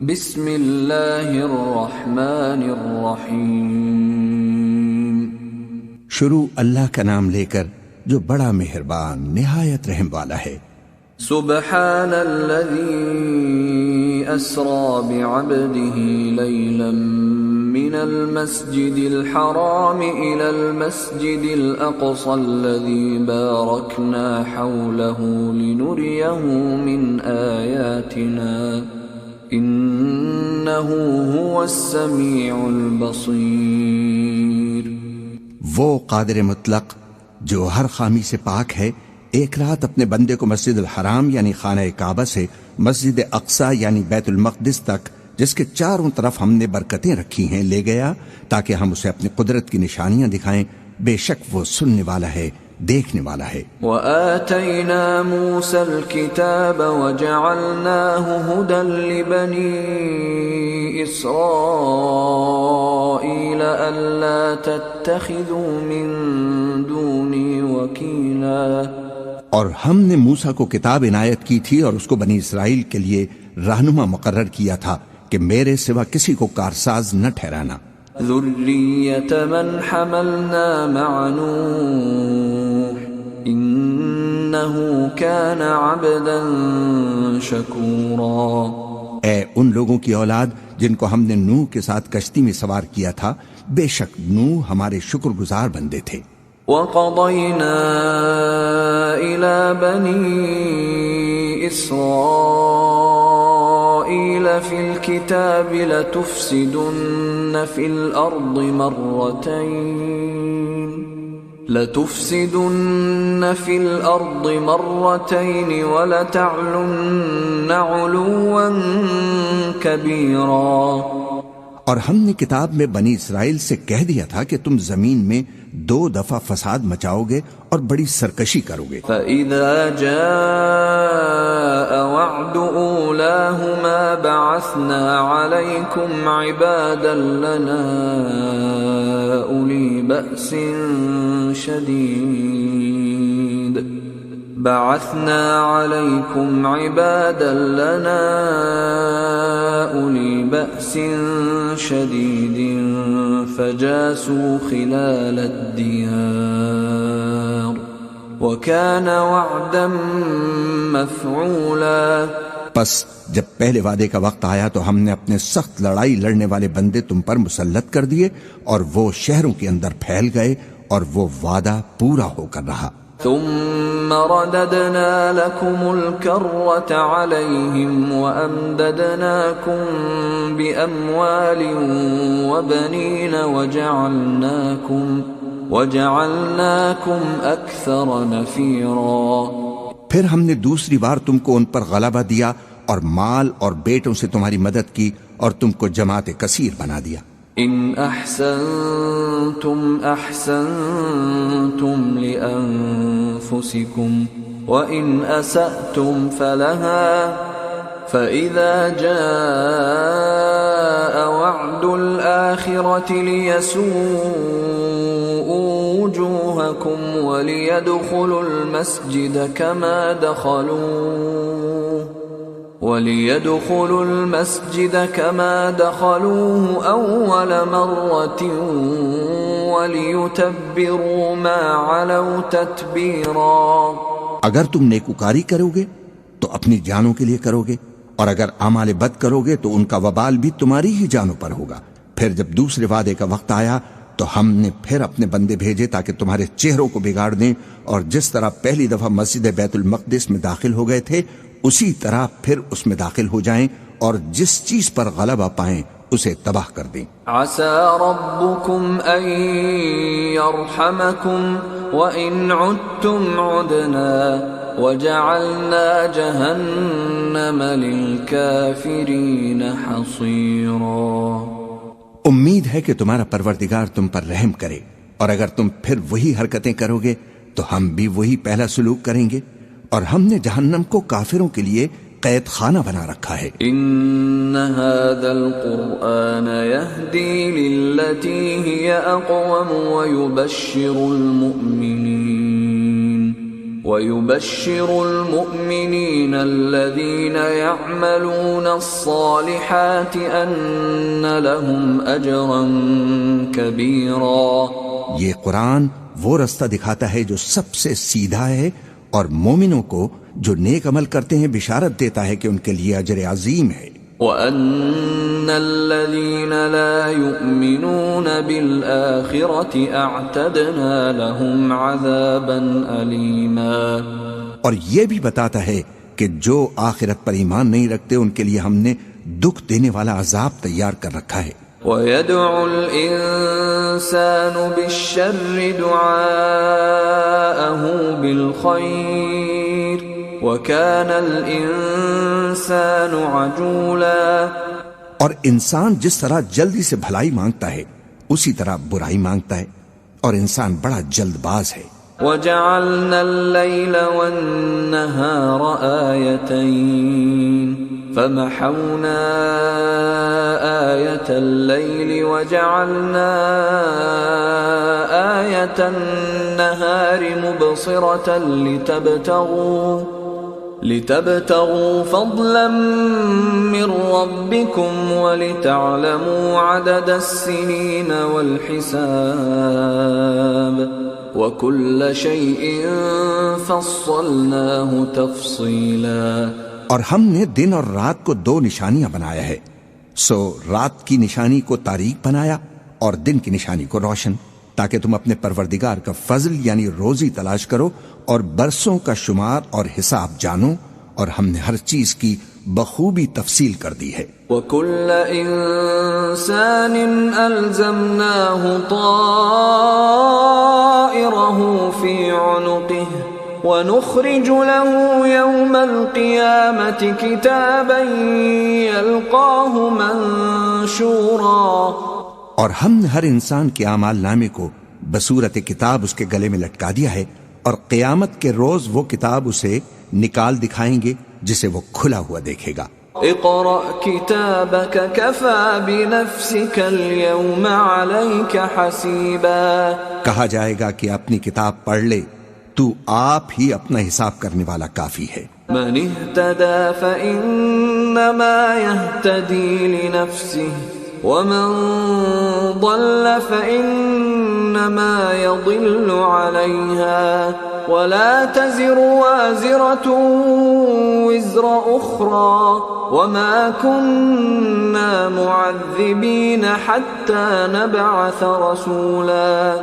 بسم اللہ الرحمن الرحیم۔ شروع اللہ کا نام لے کر جو بڑا مہربان نہایت رحم والا ہے۔ سبحان الذی اسری بعبده لیلا من المسجد الحرام الى المسجد الاقصى الذي باركنا حوله لنريه من آیاتنا انه هو السمیع البصیر۔ وہ قادر مطلق جو ہر خامی سے پاک ہے، ایک رات اپنے بندے کو مسجد الحرام یعنی خانہ کعبہ سے مسجد اقصی یعنی بیت المقدس تک، جس کے چاروں طرف ہم نے برکتیں رکھی ہیں، لے گیا تاکہ ہم اسے اپنی قدرت کی نشانیاں دکھائیں۔ بے شک وہ سننے والا ہے، دیکھنے والا ہے۔ وَآتَيْنَا مُوسَى الْكِتَابَ وَجَعَلْنَاهُ هُدًى لِبَنِي إِسْرَائِيلَ أَلَّا تَتَّخِذُوا مِن دُونِي وَكِيلًا۔ اور ہم نے موسیٰ کو کتاب عنایت کی تھی اور اس کو بنی اسرائیل کے لیے رہنما مقرر کیا تھا کہ میرے سوا کسی کو کارساز نہ ٹھہرانا۔ ذُرِّيَّةَ مَنْ حَمَلْنَا مَعَ نُوحٍ إِنَّهُ كَانَ عَبْدًا شَكُورًا۔ اے ان لوگوں کی اولاد جن کو ہم نے نوح کے ساتھ کشتی میں سوار کیا تھا، بے شک نوح ہمارے شکر گزار بندے تھے۔ وَقَضَيْنَا إِلَى بَنِي إِسْرَائِيلَ فِي الْكِتَابِ لَتُفْسِدُنَّ فِي الْأَرْضِ مَرَّتَيْنِ وَلَتَعْلُنَّ عُلُوًّا كَبِيرًا۔ اور ہم نے کتاب میں بنی اسرائیل سے کہہ دیا تھا کہ تم زمین میں 2 دفعہ فساد مچاؤ گے اور بڑی سرکشی کرو گے۔ فَإِذَا جَاءَ وَعْدُ أُولَاهُمَا بَعَثْنَا عَلَيْكُمْ عِبَادًا لَنَا أُولِي بَأْسٍ شَدِيدٍ فَجَاسُوا خِلَالَ الدِّيَارِ وَكَانَ وَعْدًا مَفْعُولًا۔ پس جب پہلے وعدے کا وقت آیا تو ہم نے اپنے سخت لڑائی لڑنے والے بندے تم پر مسلط کر دیے، اور وہ شہروں کے اندر پھیل گئے، اور وہ وعدہ پورا ہو کر رہا۔ ثم رددنا لكم الكرة عليهم وأمددناكم بأموال وبنين وجعلناكم أكثر نفيرا۔ پھر ہم نے دوسری بار تم کو ان پر غلبہ دیا اور مال اور بیٹوں سے تمہاری مدد کی، اور تم کو جماعت کثیر بنا دیا۔ ان احسنتم احسنتم لانفسكم وان اسأتم فلها فاذا جاء وعد الاخرة ليسوءوا وجوهكم وليدخلوا المسجد كما دخلوه أول مرة وليتبروا ما علوا تتبيرا۔ اگر تم نیکوکاری کرو گے تو اپنی جانوں کے لیے کرو گے، اور اگر اعمال بد کرو گے تو ان کا وبال بھی تمہاری ہی جانوں پر ہوگا۔ پھر جب دوسرے وعدے کا وقت آیا تو ہم نے پھر اپنے بندے بھیجے تاکہ تمہارے چہروں کو بگاڑ دیں، اور جس طرح پہلی دفعہ مسجد بیت المقدس میں داخل ہو گئے تھے اسی طرح پھر اس میں داخل ہو جائیں، اور جس چیز پر غلبہ پائیں اسے تباہ کر دیں۔ عسى ربكم ان يرحمكم وان عدتم عدنا وجعلنا جهنم للكافرين حصيرا۔ امید ہے کہ تمہارا پروردگار تم پر رحم کرے، اور اگر تم پھر وہی حرکتیں کرو گے تو ہم بھی وہی پہلا سلوک کریں گے، اور ہم نے جہنم کو کافروں کے لیے قید خانہ بنا رکھا ہے۔ ان هذا القرآن يهدي للتي هي اقوم ويبشر المؤمنين وَيُبَشِّرُ الْمُؤْمِنِينَ الَّذِينَ يَعْمَلُونَ الصَّالِحَاتِ أَنَّ لَهُمْ أَجْرًا كَبِيرًا۔ یہ قرآن وہ رستہ دکھاتا ہے جو سب سے سیدھا ہے، اور مومنوں کو جو نیک عمل کرتے ہیں بشارت دیتا ہے کہ ان کے لیے اجر عظیم ہے۔ وَأَنَّ الَّذِينَ لَا يُؤْمِنُونَ بِالْآخِرَةِ أَعْتَدْنَا لَهُمْ عَذَابًا أَلِيمًا۔ اور یہ بھی بتاتا ہے کہ جو آخرت پر ایمان نہیں رکھتے ان کے لیے ہم نے دکھ دینے والا عذاب تیار کر رکھا ہے۔ وَيَدْعُ الْإِنسَانُ بِالشَّرِّ دُعَاءَهُ بِالْخَيْرِ وَكَانَ الْإِنسَانُ عَجُولًا۔ اور انسان جس طرح جلدی سے بھلائی مانگتا ہے اسی طرح برائی مانگتا ہے، اور انسان بڑا جلد باز ہے۔ وَجَعَلْنَا اللَّيْلَ وَالنَّهَارَ آيَتَيْنِ فَمَحَوْنَا آيَةَ اللَّيْلِ وَجَعَلْنَا آيَةَ النَّهَارِ مُبْصِرَةً لِتَبْتَغُوا فَضْلًا مِّن رَّبِّكُمْ وَلِتَعْلَمُوا عَدَدَ السِّنِينَ وَالْحِسَابَ وَكُلَّ شَيْءٍ فَصَّلْنَاهُ تَفْصِيلًا۔ اور ہم نے دن اور رات کو دو نشانیاں بنایا ہے، سو رات کی نشانی کو تاریک بنایا اور دن کی نشانی کو روشن، تاکہ تم اپنے پروردگار کا فضل یعنی روزی تلاش کرو اور برسوں کا شمار اور حساب جانو، اور ہم نے ہر چیز کی بخوبی تفصیل کر دی ہے۔ وَكُلَّ إِنسَانٍ أَلْزَمْنَاهُ طَائِرَهُ فِي عُنُقِهِ وَنُخْرِجُ لَهُ يَوْمَ الْقِيَامَةِ كِتَابًا يَلْقَاهُ مَنشُورًا۔ اور ہم نے ہر انسان کے اعمال نامے کو بصورت کتاب اس کے گلے میں لٹکا دیا ہے، اور قیامت کے روز وہ کتاب اسے نکال دکھائیں گے جسے وہ کھلا ہوا دیکھے گا۔ اقرأ كتابك كفى بنفسك اليوم عليك حسيبا۔ کہا جائے گا کہ اپنی کتاب پڑھ لے، تو آپ ہی اپنا حساب کرنے والا کافی ہے۔ من اهتدى فإنما يهتدي لنفسه ومن ضل فإنما يضل عليها ولا تزر وازرة وزر أخرى وما كنا معذبين حتى نبعث رسولا۔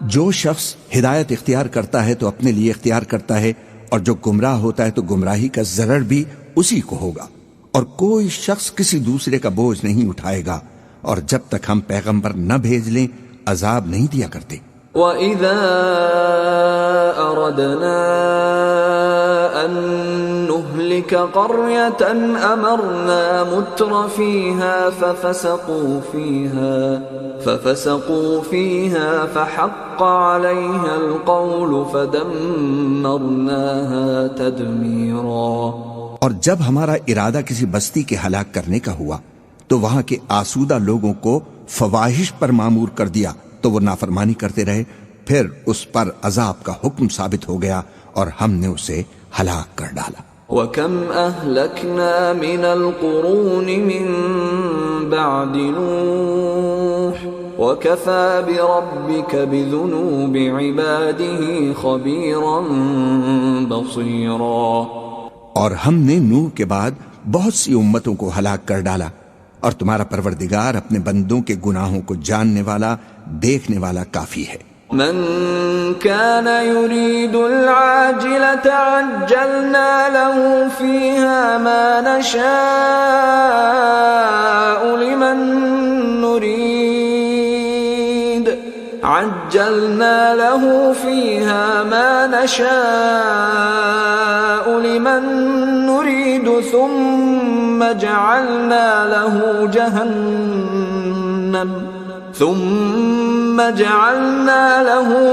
جو شخص ہدایت اختیار کرتا ہے تو اپنے لیے اختیار کرتا ہے، اور جو گمراہ ہوتا ہے تو گمراہی کا ضرر بھی اسی کو ہوگا، اور کوئی شخص کسی دوسرے کا بوجھ نہیں اٹھائے گا، اور جب تک ہم پیغمبر نہ بھیج لیں عذاب نہیں دیا کرتے۔ وَإِذَا أَرَدْنَا أَن نُهْلِكَ قَرْيَةً أَمَرْنَا مُتْرَ فِيهَا فَفَسَقُوا فِيهَا فَحَقَّ عَلَيْهَا الْقَوْلُ فَدَمَّرْنَاهَا تَدْمِيرًا۔ اور جب ہمارا ارادہ کسی بستی کے ہلاک کرنے کا ہوا تو وہاں کے آسودہ لوگوں کو فواحش پر مامور کر دیا، تو وہ نافرمانی کرتے رہے، پھر اس پر عذاب کا حکم ثابت ہو گیا اور ہم نے اسے ہلاک کر ڈالا۔ وَكَمْ أَهْلَكْنَا مِنَ الْقُرُونِ مِنْ بَعْدِ نُوحٍ وَكَفَى بِرَبِّكَ بِذُنُوبِ عِبَادِهِ خَبِيرًا بَصِيرًا۔ اور ہم نے نوح کے بعد بہت سی امتوں کو ہلاک کر ڈالا، اور تمہارا پروردگار اپنے بندوں کے گناہوں کو جاننے والا، دیکھنے والا کافی ہے۔ من كان يريد العاجلة عجلنا له فيها ما نشاء لمن نريد عجلنا له فيها ما نشاء لمن نريد ثم جعلنا له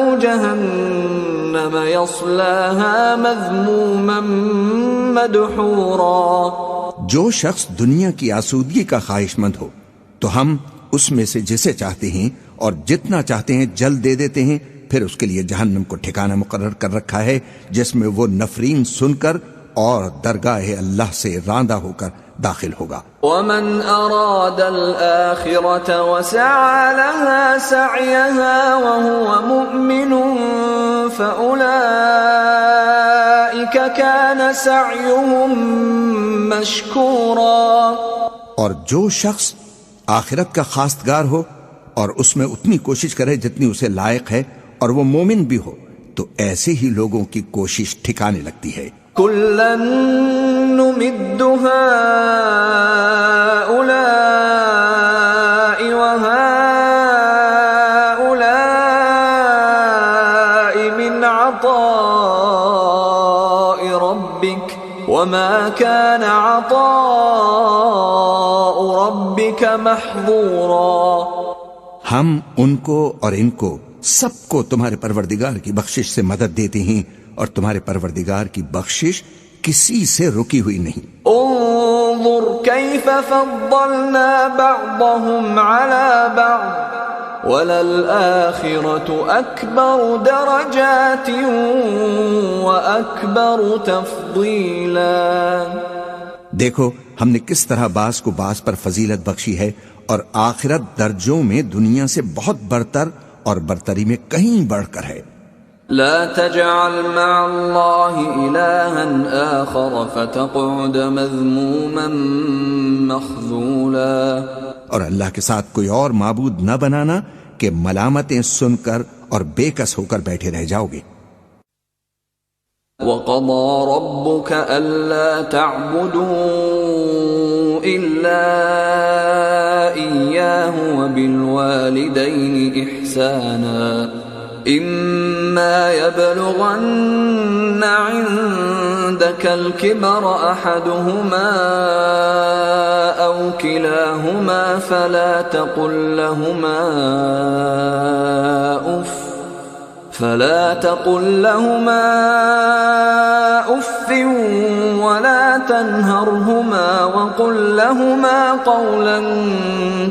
جهنم يصلاها مذموما مدحورا۔ جو شخص دنیا کی آسودگی کا خواہش مند ہو تو ہم اس میں سے جسے چاہتے ہیں اور جتنا چاہتے ہیں جلد دے دیتے ہیں، پھر اس کے لیے جہنم کو ٹھکانہ مقرر کر رکھا ہے جس میں وہ نفرین سن کر اور درگاہ اللہ سے راندہ ہو کر داخل ہوگا۔ ومن اراد الآخرة وسعى لها سعيها وهو مؤمن فأولئك كان سعيهم مشكورا۔ اور جو شخص آخرت کا خواستگار ہو اور اس میں اتنی کوشش کرے جتنی اسے لائق ہے اور وہ مومن بھی ہو تو ایسے ہی لوگوں کی کوشش ٹھکانے لگتی ہے۔ كلا نمد هؤلاء وهؤلاء من عطاء ربك وما كان عطاء ربك محظورا۔ ہم ان کو اور ان کو سب کو تمہارے پروردگار کی بخشش سے مدد دیتے ہیں اور تمہارے پروردگار کی بخشش کسی سے رکی ہوئی نہیں۔ انظر كيف فضلنا بعضهم على بعض وللآخرة أكبر درجات وأكبر تفضيلا۔ دیکھو ہم نے کس طرح بعض کو بعض پر فضیلت بخشی ہے اور آخرت درجوں میں دنیا سے بہت برتر اور برتری میں کہیں بڑھ کر ہے۔ لا تجعل مع الله إلها آخر فتقعد مذموما مخذولا۔ اور اللہ کے ساتھ کوئی اور معبود نہ بنانا کہ ملامتیں سن کر اور بے کس ہو کر بیٹھے رہ جاؤ گے۔ وَقَضَى رَبُّكَ أَلَّا تَعْبُدُوا إِلَّا إِيَّاهُ وَبِالْوَالِدَيْنِ إِحْسَانًا إِمَّا يَبْلُغَنَّ عِندَكَ الْكِبَرَ أَحَدُهُمَا أَوْ كِلَاهُمَا فَلَا تقل لهما اف ولا تنهرهما وقل لهما قولا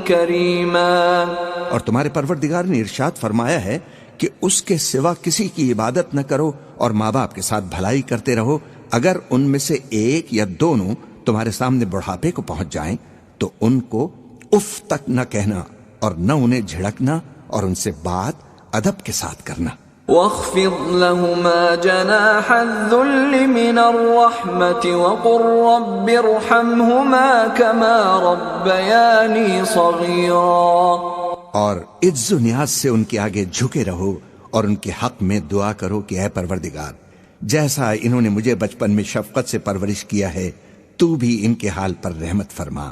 كريما۔ اور تمہارے پروردگار نے ارشاد فرمایا ہے کہ اس کے سوا کسی کی عبادت نہ کرو اور ماں باپ کے ساتھ بھلائی کرتے رہو، اگر ان میں سے ایک یا دونوں تمہارے سامنے بڑھاپے کو پہنچ جائیں تو ان کو اف تک نہ کہنا اور نہ انہیں جھڑکنا اور ان سے بات ادب کے ساتھ کرنا۔ واخفض لهما جناح الذل من الرحمة وقل رب ارحمهما كما ربياني صغيرا۔ اور عز و نیاز سے ان کے آگے جھکے رہو اور ان کے حق میں دعا کرو کہ اے پروردگار جیسا انہوں نے مجھے بچپن میں شفقت سے پرورش کیا ہے تو بھی ان کے حال پر رحمت فرما۔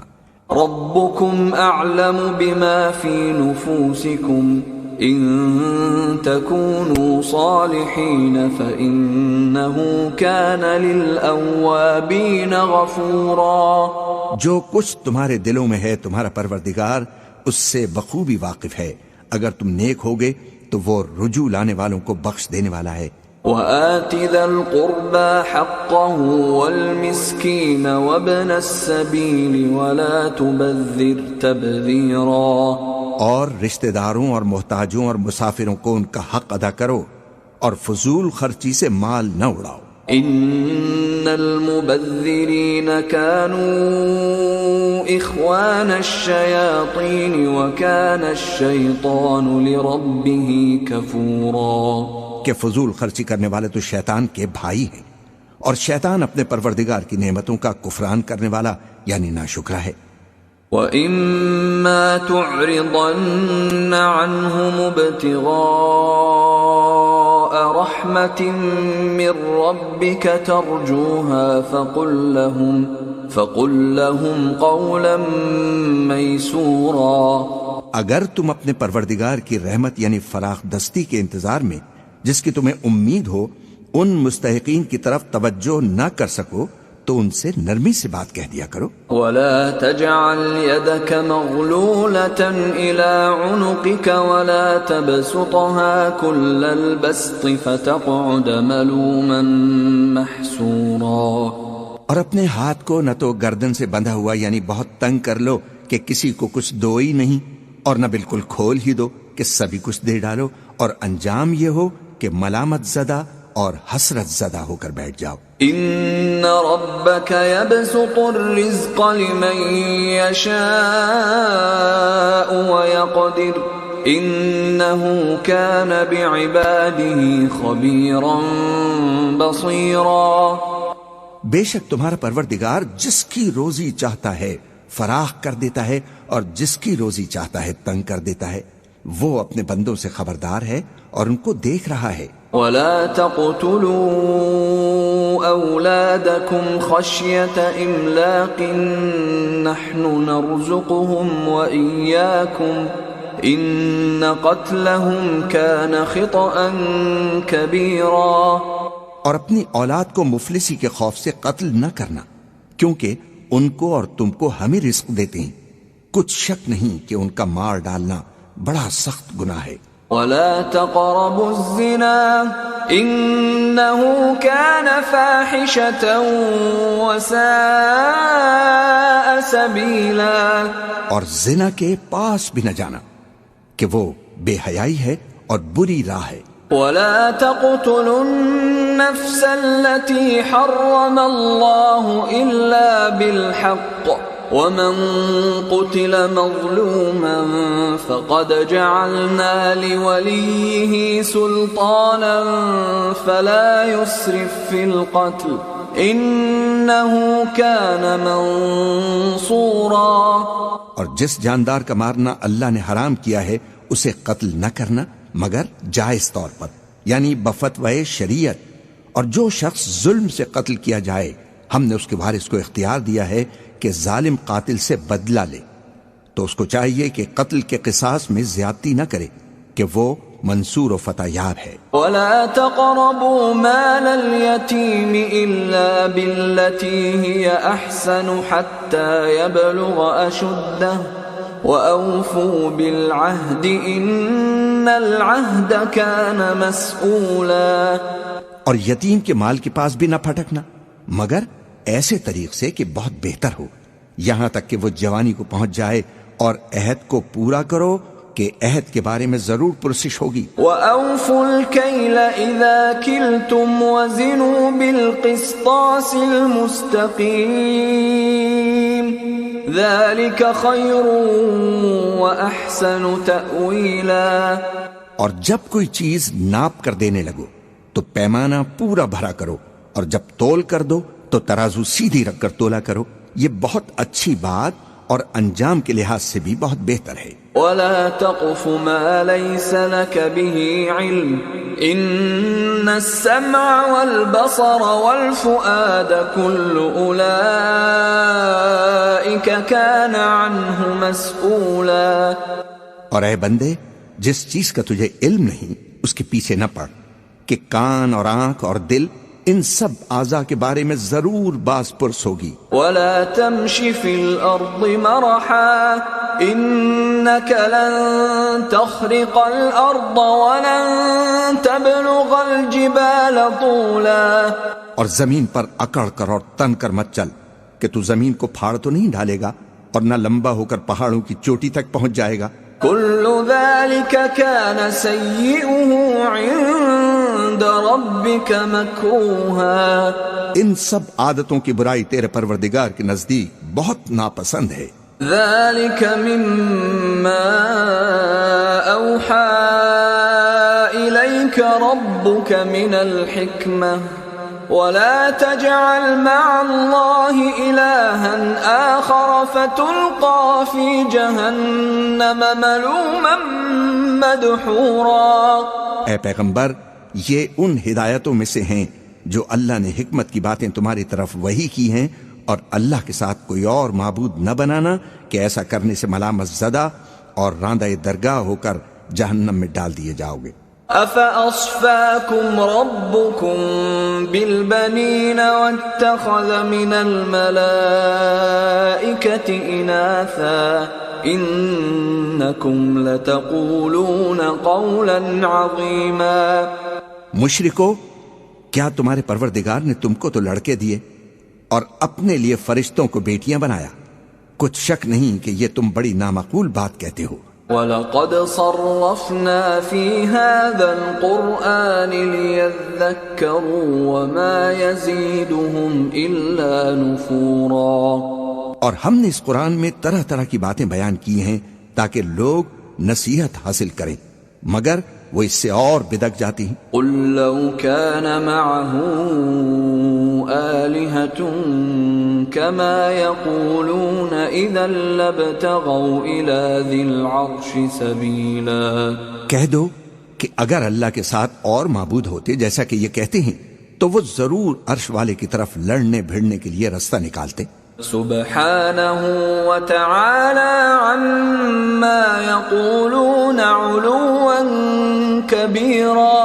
ربكم اعلم بما في نفوسكم ان تكونوا صالحين فانه كان للاوابين غفورا۔ جو کچھ تمہارے دلوں میں ہے تمہارا پروردگار اس سے بخوبی واقف ہے، اگر تم نیک ہوگے تو وہ رجوع لانے والوں کو بخش دینے والا ہے۔ وآت ذا القربى حقه والمسكين وابن السبيل ولا تبذر تبذيرا۔ اور رشتہ داروں اور محتاجوں اور مسافروں کو ان کا حق ادا کرو اور فضول خرچی سے مال نہ اڑاؤ۔ ان المبذرین كانوا اخوان الشیاطین وكان الشیطان لربه کفورا۔ کہ فضول خرچی کرنے والے تو شیطان کے بھائی ہیں اور شیطان اپنے پروردگار کی نعمتوں کا کفران کرنے والا یعنی ناشکرا ہے۔ وَإِمَّا تُعْرِضَنَّ عَنْهُمُ ابْتِغَاءَ رَحْمَةٍ مِّن رَّبِّكَ تَرْجُوهَا فَقُل لَّهُمْ قَوْلًا مَّيْسُورًا۔ اگر تم اپنے پروردگار کی رحمت یعنی فراخ دستی کے انتظار میں جس کی تمہیں امید ہو ان مستحقین کی طرف توجہ نہ کر سکو تو ان سے نرمی سے بات کہہ دیا کرو۔ وَلَا تَجْعَلْ يَدَكَ مَغْلُولَةً إِلَىٰ عُنُقِكَ وَلَا تَبْسُطْهَا كُلَّ الْبَسْطِ فَتَقْعُدَ مَلُومًا مَحْسُورًا۔ اور اپنے ہاتھ کو نہ تو گردن سے بندھا ہوا یعنی بہت تنگ کر لو کہ کسی کو کچھ دو ہی نہیں اور نہ بالکل کھول ہی دو کہ سبھی کچھ دے ڈالو اور انجام یہ ہو کہ ملامت زدہ اور حسرت زدہ ہو کر بیٹھ جاؤ۔ ان ربك يبسط الرزق لمن يشاء ويقدر انه كان بعباده خبيرا بصيرا۔ بے شک تمہارا پروردگار جس کی روزی چاہتا ہے فراخ کر دیتا ہے اور جس کی روزی چاہتا ہے تنگ کر دیتا ہے، وہ اپنے بندوں سے خبردار ہے اور ان کو دیکھ رہا ہے۔ ولا تقتلوا أولادكم خشية إملاق نحن نرزقهم وإياكم إن قتلهم كان خطأ كبيرا۔ اور اپنی اولاد کو مفلسی کے خوف سے قتل نہ کرنا، کیونکہ ان کو اور تم کو ہمیں رزق دیتے ہیں، کچھ شک نہیں کہ ان کا مار ڈالنا بڑا سخت گناہ ہے۔ ولا تقربوا الزنا إنه كان فاحشة وساء سبيلا۔ اور زنا کے پاس بھی نہ جانا کہ وہ بے حیائی ہے اور بری راہ ہے۔ ولا تقتلوا النفس التي حرم الله إلا بالحق ومن قتل مظلوما فقد جعلنا لوليه سلطانا فلا يسرف في القتل إنه كان منصورا۔ اور جس جاندار کا مارنا اللہ نے حرام کیا ہے اسے قتل نہ کرنا مگر جائز طور پر، یعنی بفتوی شریعت، اور جو شخص ظلم سے قتل کیا جائے ہم نے اس کے وارث کو اختیار دیا ہے کہ ظالم قاتل سے بدلہ لے، تو اس کو چاہیے کہ قتل کے قصاص میں زیادتی نہ کرے کہ وہ منصور و فتح یاب ہے۔ ولا تقربوا مال اليتيم إلا بالتي هي أحسن حتى يبلغ أشده وأوفوا بالعهد إن العهد كان مسؤولا۔ اور یتیم کے مال کے پاس بھی نہ پھٹکنا مگر ایسے طریق سے کہ بہت بہتر ہو، یہاں تک کہ وہ جوانی کو پہنچ جائے، اور عہد کو پورا کرو کہ عہد کے بارے میں ضرور پرسش ہوگی۔ وَأَوْفُوا الْكَيْلَ إِذَا كِلْتُمْ وَزِنُوا بِالْقِسْطَاسِ الْمُسْتَقِيمِ ذَلِكَ خَيْرٌ وَأَحْسَنُ تَأْوِيلًا۔ اور جب کوئی چیز ناپ کر دینے لگو تو پیمانہ پورا بھرا کرو، اور جب تول کر دو تو ترازو سیدھی رکھ کر تولا کرو، یہ بہت اچھی بات اور انجام کے لحاظ سے بھی بہت بہتر ہے۔ وَلَا تَقْفُ مَا لَيْسَ لَكَ بِهِ عِلْمٌ إِنَّ السَّمْعَ وَالْبَصَرَ وَالْفُؤَادَ كُلُّ أُولَئِكَ كَانَ عَنْهُ مَسْئُولًا۔ اور اے بندے، جس چیز کا تجھے علم نہیں اس کے پیچھے نہ پڑ کہ کان اور آنکھ اور دل ان سب اعضاء کے بارے میں ضرور باز پرس ہوگی۔ وَلَا تَمْشِ فِي الْأَرْضِ مَرَحًا إِنَّكَ لَن تَخْرِقَ الْأَرْضَ وَلَن تَبْلُغَ الْجِبَالَ طُولًا۔ اور زمین پر اکڑ کر اور تن کر مت چل کہ تو زمین کو پھاڑ تو نہیں ڈالے گا اور نہ لمبا ہو کر پہاڑوں کی چوٹی تک پہنچ جائے گا۔ كل ذلك كان سيئه عند ربك مكروها۔ ان سب عادتوں کی برائی تیرے پروردگار کے نزدیک بہت ناپسند ہے۔ ذلك مما أوحى إليك ربك من الحكمة ولا تجعل مع الله إلها آخر فتلقى في جهنم ملوما مدحورا۔ اے پیغمبر، یہ ان ہدایتوں میں سے ہیں جو اللہ نے حکمت کی باتیں تمہاری طرف وحی کی ہیں، اور اللہ کے ساتھ کوئی اور معبود نہ بنانا کہ ایسا کرنے سے ملامت زدہ اور راندہ درگاہ ہو کر جہنم میں ڈال دیے جاؤ گے۔ أَفَأَصْفَاكُمْ رَبُّكُمْ بِالْبَنِينَ وَاتَّخَذَ مِنَ الْمَلَائِكَةِ إِنَاثًا إِنَّكُمْ لَتَقُولُونَ قَوْلًا عَظِيمًا۔ مشرکو، کیا تمہارے پروردگار نے تم کو تو لڑکے دیے اور اپنے لیے فرشتوں کو بیٹیاں بنایا؟ کچھ شک نہیں کہ یہ تم بڑی نامعقول بات کہتے ہو۔ وَلَقَدْ صَرَّفْنَا فِي هَذَا الْقُرْآنِ لِيَذَّكَّرُوا وَمَا يَزِيدُهُمْ إِلَّا نُفُورًا، اور ہم نے اس قرآن میں طرح طرح کی باتیں بیان کی ہیں تاکہ لوگ نصیحت حاصل کریں، مگر وہ اس سے اور بدک جاتی ہیں۔ قُلْ لَوْ كَانَ مَعَهُ آلِهَةٌ كَمَا يَقُولُونَ إِذًا لَابْتَغَوْا إِلَى ذِي الْعَرْشِ سَبِيلًا، کہہ دو کہ اگر اللہ کے ساتھ اور معبود ہوتے جیسا کہ یہ کہتے ہیں تو وہ ضرور عرش والے کی طرف لڑنے بھیڑنے کے لیے رستہ نکالتے۔ سبحانه وتعالى عما يقولون علوا كبيرا،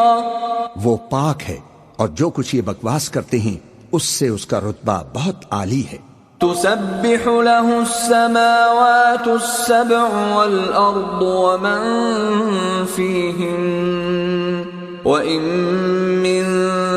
وہ پاک ہے اور جو کچھ یہ بکواس کرتے ہیں اس سے اس کا رتبہ بہت عالی ہے۔ تسبح له السماوات السبع والأرض ومن فيهن وَإِن مِّن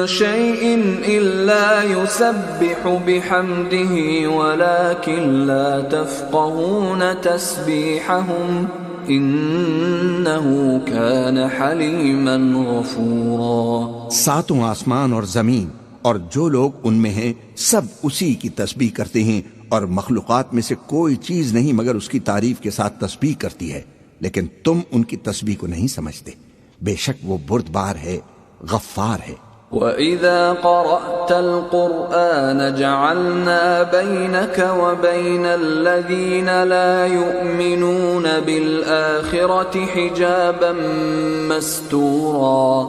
شَيْءٍ إِلَّا يُسَبِّحُ بِحَمْدِهِ وَلَكِن لَّا تَفْقَهُونَ تَسْبِيحَهُمْ إِنَّهُ كَانَ حَلِيمًا غَفُورًا۔ ساتوں آسمان اور زمین اور جو لوگ ان میں ہیں سب اسی کی تسبیح کرتے ہیں، اور مخلوقات میں سے کوئی چیز نہیں مگر اس کی تعریف کے ساتھ تسبیح کرتی ہے، لیکن تم ان کی تسبیح کو نہیں سمجھتے، بے شک وہ بردبار ہے، غفار ہے۔ وَإِذَا قَرَأْتَ الْقُرْآنَ جَعَلْنَا بَيْنَكَ وَبَيْنَ الَّذِينَ لَا يُؤْمِنُونَ بِالْآخِرَةِ حِجَابًا مَسْتُورًا۔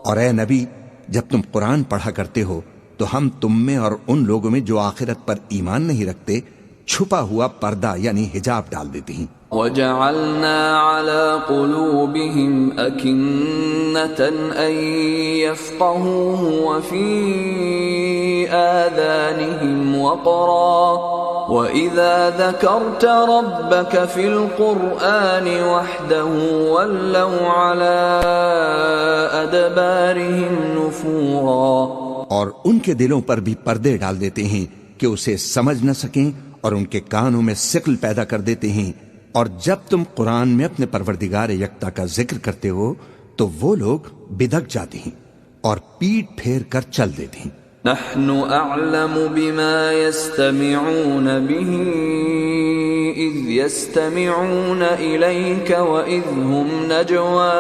اور اے نبی، جب تم قرآن پڑھا کرتے ہو تو ہم تم میں اور ان لوگوں میں جو آخرت پر ایمان نہیں رکھتے چھپا ہوا پردہ یعنی حجاب ڈال دیتے ہیں۔ وَجَعَلْنَا عَلَى قُلُوبِهِمْ أَكِنَّةً أَن يَفْقَهُوهُ وَفِي آذَانِهِمْ وَقْرًا وَإِذَا ذَكَرْتَ رَبَّكَ فِي الْقُرْآنِ وَحْدَهُ وَلَّوْا عَلَى أَدْبَارِهِمْ نُفُورًا۔ اور ان کے دلوں پر بھی پردے ڈال دیتے ہیں کہ اسے سمجھ نہ سکیں، اور ان کے کانوں میں ثقل پیدا کر دیتے ہیں، اور جب تم قرآن میں اپنے پروردگار یکتا کا ذکر کرتے ہو تو وہ لوگ بدک جاتے ہیں اور پیٹ پھیر کر چل دیتے ہیں۔ نحن اعلم بما يستمعون به اذ يستمعون اليك واذ هم نجوى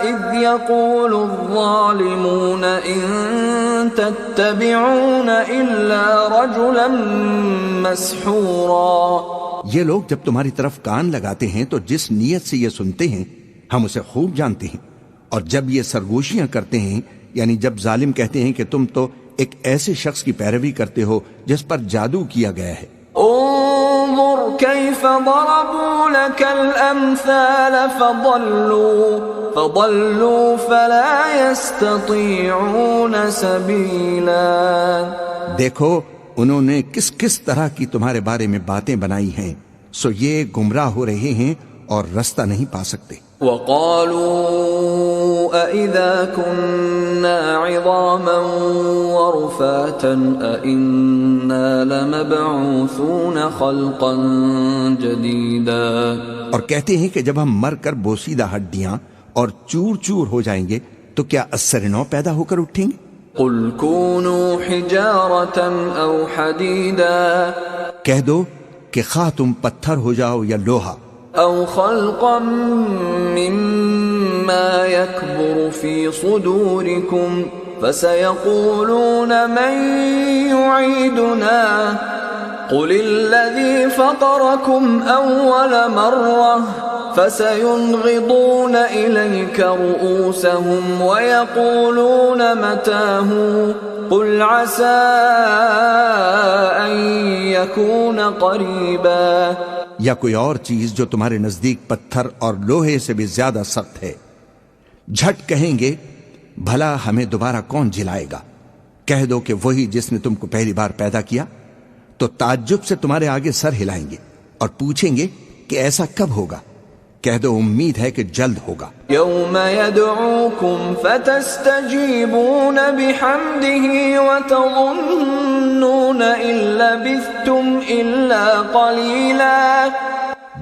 اذ يقول الظالمون ان تتبعون الا رجلا مسحورا۔ یہ لوگ جب تمہاری طرف کان لگاتے ہیں تو جس نیت سے یہ سنتے ہیں ہم اسے خوب جانتے ہیں، اور جب یہ سرگوشیاں کرتے ہیں یعنی جب ظالم کہتے ہیں کہ تم تو ایک ایسے شخص کی پیروی کرتے ہو جس پر جادو کیا گیا ہے۔ انظر كيف ضربوا لك الامثال فضلوا فلا يستطيعون سبيلا۔ دیکھو انہوں نے کس کس طرح کی تمہارے بارے میں باتیں بنائی ہیں، سو یہ گمراہ ہو رہے ہیں اور رستہ نہیں پا سکتے۔ وَقَالُوا أَإِذَا كُنَّا عِظَامًا وَرُفَاتًا أَإِنَّا لَمَبْعُوثُونَ خَلْقًا جَدِيدًا۔ اور کہتے ہیں کہ جب ہم مر کر بوسیدہ ہڈیاں اور چور چور ہو جائیں گے تو کیا اثر نو پیدا ہو کر اٹھیں گے؟ قُلْ كُونُوا حِجَارَةً أَوْ حَدِيدًا، کہہ دو کہ خواہ تم پتھر ہو جاؤ یا لوہا، أَوْ خَلْقًا مِّمَّا يَكْبُرُ فِي صُدُورِكُمْ فَسَيَقُولُونَ مَن يُعِيدُنَا قُلِ الَّذِي فَطَرَكُمْ أَوَّلَ مَرَّةٍ فَسَيُنْغِضُونَ إِلَيْكَ رُؤُوسَهُمْ وَيَقُولُونَ مَتَىٰ قُلْ عَسَىٰ أَن يَكُونَ قَرِيبًا۔ یا کوئی اور چیز جو تمہارے نزدیک پتھر اور لوہے سے بھی زیادہ سخت ہے، جھٹ کہیں گے بھلا ہمیں دوبارہ کون جلائے گا؟ کہہ دو کہ وہی جس نے تم کو پہلی بار پیدا کیا، تو تعجب سے تمہارے آگے سر ہلائیں گے اور پوچھیں گے کہ ایسا کب ہوگا؟ کہہ دو امید ہے کہ جلد ہوگا۔ يوم يدعوكم فتستجيبون بحمده وتظنون إن لبثتم إلا قليلا۔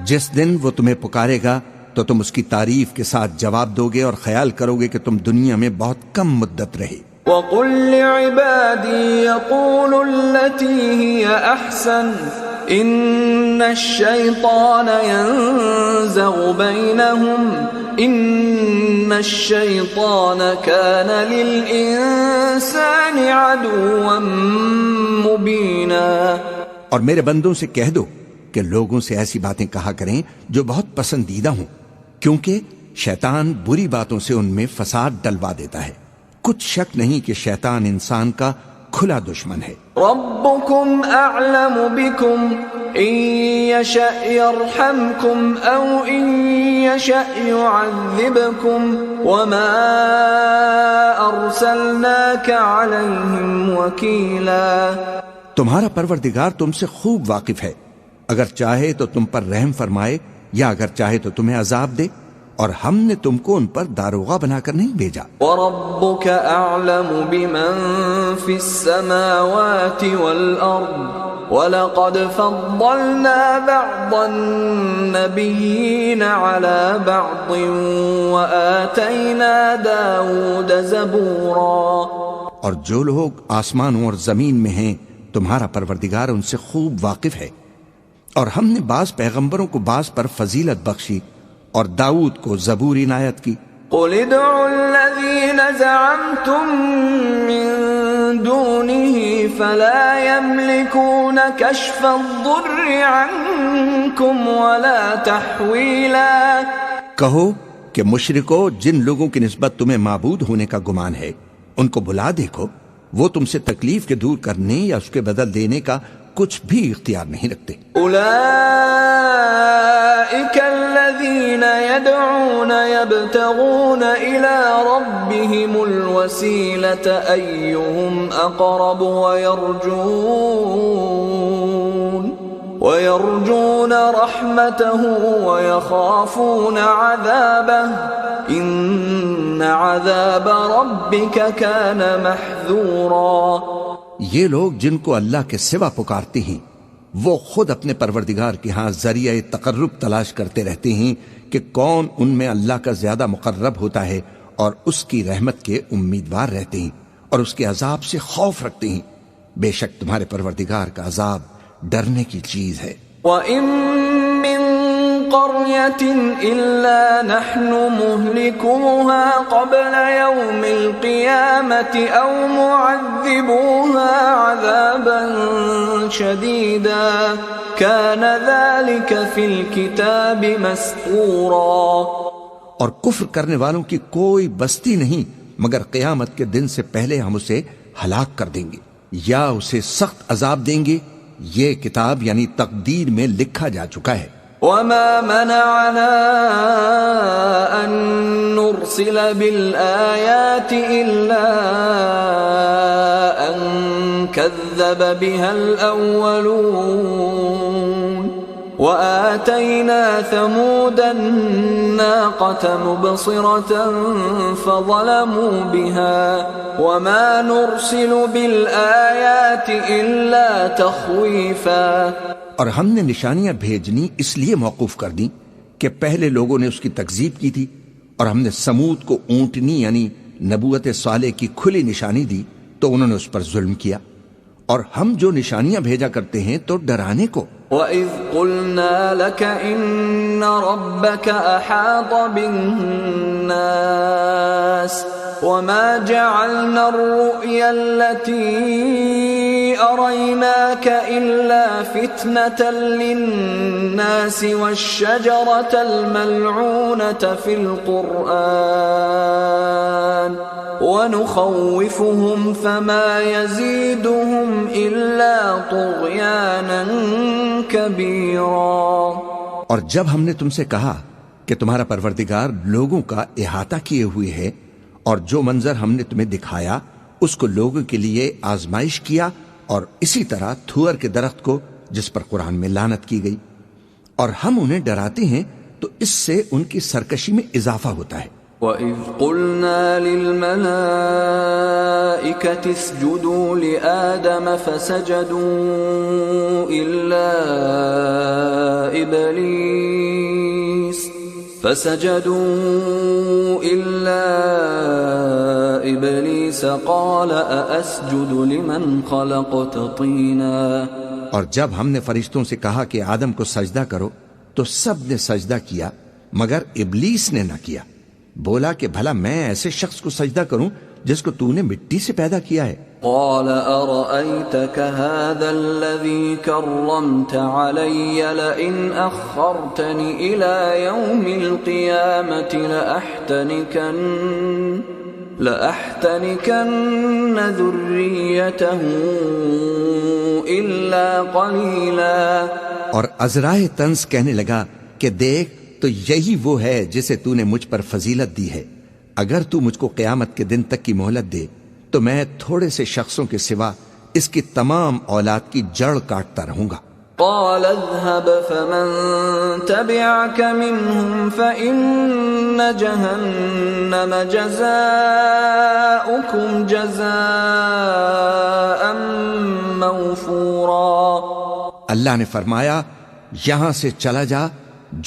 جس دن وہ تمہیں پکارے گا تو تم اس کی تعریف کے ساتھ جواب دو گے اور خیال کرو گے کہ تم دنیا میں بہت کم مدت رہے۔ وَقُلْ لِعِبَادِي يَقُولُوا الَّتِي هِيَ أَحْسَنُ إِنَّ الشَّيْطَانَ يَنزَغُ بَيْنَهُمْ إِنَّ الشَّيْطَانَ كَانَ لِلْإِنسَانِ عَدُوًّا مُبِينًا۔ اور میرے بندوں سے کہہ دو کہ لوگوں سے ایسی باتیں کہا کریں جو بہت پسندیدہ ہوں، کیونکہ شیطان بری باتوں سے ان میں فساد ڈلوا دیتا ہے۔ کچھ شک نہیں کہ شیطان انسان کا کھلا دشمن ہے۔ ربكم أعلم بكم إن يشأ يرحمكم أو إن يشأ يعذبكم وما أرسلناك عليهم وكيلا۔ تمہارا پروردگار تم سے خوب واقف ہے، اگر چاہے تو تم پر رحم فرمائے یا اگر چاہے تو تمہیں عذاب دے، اور ہم نے تم کو ان پر داروغہ بنا کر نہیں بھیجا۔ وَرَبُّكَ أَعْلَمُ بِمَن فِي السَّمَاوَاتِ وَالْأَرْضِ وَلَقَدْ فَضَّلْنَا بَعْضَ النَّبِيِّينَ عَلَى بَعْضٍ وَآتَيْنَا دَاوُودَ زَبُورًا۔ اور جو لوگ آسمانوں اور زمین میں ہیں تمہارا پروردگار ان سے خوب واقف ہے، اور ہم نے بعض پیغمبروں کو بعض پر فضیلت بخشی اور داؤد کو زبور عنایت کی۔ قُلِ ادْعُوا الَّذِينَ زَعَمْتُم مِّن دُونِهِ فَلَا يَمْلِكُونَ كَشْفَ الضُّرِّ عَنكُمْ وَلَا تَحْوِيلًا۔ کہو کہ مشرکو، جن لوگوں کی نسبت تمہیں معبود ہونے کا گمان ہے ان کو بلا دیکھو، وہ تم سے تکلیف کے دور کرنے یا اس کے بدل دینے کا کچھ بھی اختیار نہیں رکھتے۔ أولئك الذين يدعون يبتغون إلى ربهم الوسيلة أيهم أقرب ويرجون رحمته ويخافون عذابه إن عذاب ربك كان محذورا۔ یہ لوگ جن کو اللہ کے سوا پکارتے ہیں وہ خود اپنے پروردگار کے ہاں ذریعہ تقرب تلاش کرتے رہتے ہیں کہ کون ان میں اللہ کا زیادہ مقرب ہوتا ہے، اور اس کی رحمت کے امیدوار رہتے ہیں اور اس کے عذاب سے خوف رکھتے ہیں۔ بے شک تمہارے پروردگار کا عذاب ڈرنے کی چیز ہے۔ وَإِن مِّن قَرْيَةٍ إِلَّا نَحْنُ مُهْلِكُوهَا قَبْلَ يَوْمِ الْقِيَامَةِ أَوْ مُعَذِّبُوهَا عَذَابًا شَدِيدًا كَانَ ذَلِكَ فِي الْكِتَابِ مَسْطُورًا۔ اور کفر کرنے والوں کی کوئی بستی نہیں مگر قیامت کے دن سے پہلے ہم اسے ہلاک کر دیں گے یا اسے سخت عذاب دیں گے، یہ کتاب یعنی تقدیر میں لکھا جا چکا ہے۔ وَمَا مَنَعَنَا أَن نُرْسِلَ بِالْآيَاتِ إِلَّا أَن كَذَّبَ بِهَا الْأَوَّلُونَ وَآتَيْنَا ثَمُودَ النَّاقَةَ مُبْصِرَةً فَظَلَمُوا بِهَا وَمَا نُرْسِلُ بِالْآيَاتِ إِلَّا تَخْوِيفًا۔ اور ہم نے نشانیاں بھیجنی اس لیے موقوف کر دیں کہ پہلے لوگوں نے اس کی تکذیب کی تھی، اور ہم نے سمود کو اونٹنی یعنی نبوت صالح کی کھلی نشانی دی تو انہوں نے اس پر ظلم کیا، اور ہم جو نشانیاں بھیجا کرتے ہیں تو ڈرانے کو۔ وَإِذْ قُلْنَا لَكَ إِنَّ رَبَّكَ أَحَاطَ بِالنَّاسِ وَمَا جَعَلْنَا الرُّؤْيَا الَّتِي أَرَيْنَاكَ إِلَّا فِتْنَةً لِلنَّاسِ وَالشَّجَرَةَ الْمَلْعُونَةَ فِي الْقُرْآنِ وَنُخَوِّفُهُمْ فَمَا يَزِيدُهُمْ إِلَّا طُغْيَانًا كَبِيرًا۔ اور جب ہم نے تم سے کہا کہ تمہارا پروردگار لوگوں کا احاطہ کیے ہوئے ہے، اور جو منظر ہم نے تمہیں دکھایا اس کو لوگوں کے لیے آزمائش کیا، اور اسی طرح تھور کے درخت کو جس پر قرآن میں لعنت کی گئی، اور ہم انہیں ڈراتے ہیں تو اس سے ان کی سرکشی میں اضافہ ہوتا ہے۔ وَإِذْ قُلْنَا لِلْمَلَائِكَةِ اسْجُدُوا لِآدَمَ فَسَجَدُوا إِلَّا إِبْلِيسَ قَالَ أَأَسْجُدُ لِمَنْ خَلَقْتَ طِينًا۔ اور جب ہم نے فرشتوں سے کہا کہ آدم کو سجدہ کرو تو سب نے سجدہ کیا مگر ابلیس نے نہ کیا، بولا کہ بھلا میں ایسے شخص کو سجدہ کروں جس کو تو نے مٹی سے پیدا کیا ہے۔ قال أرأيتك هذا الذي كرمت علي لئن أخرتني إلى يوم القيامة لأحتنكن ذريته إلا قليلا۔ اور عذرائے طنز کہنے لگا کہ دیکھ تو یہی وہ ہے جسے تو نے مجھ پر فضیلت دی ہے، اگر تو مجھ کو قیامت کے دن تک کی مہلت دے تو میں تھوڑے سے شخصوں کے سوا اس کی تمام اولاد کی جڑ کاٹتا رہوں گا۔ قال اذهب فمن تبعك منهم فإن جهنم جزاؤكم جزاء موفورا۔ اللہ نے فرمایا یہاں سے چلا جا،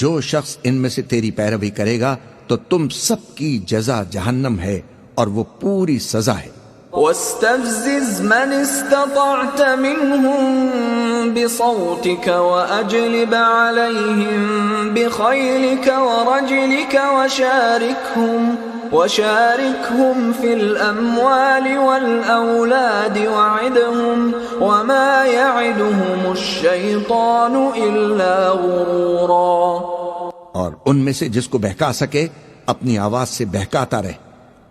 جو شخص ان میں سے تیری پیروی کرے گا تو تم سب کی جزا جہنم ہے اور وہ پوری سزا ہے۔ واستفزز من استطعت منهم بصوتك وأجلب عليهم بخيلك ورجلك وشاركهم في الأموال والأولاد وعدهم وما يعدهم الشيطان إلا غرورا۔ اور ان میں سے جس کو بہکا سکے اپنی آواز سے بہکاتا رہے،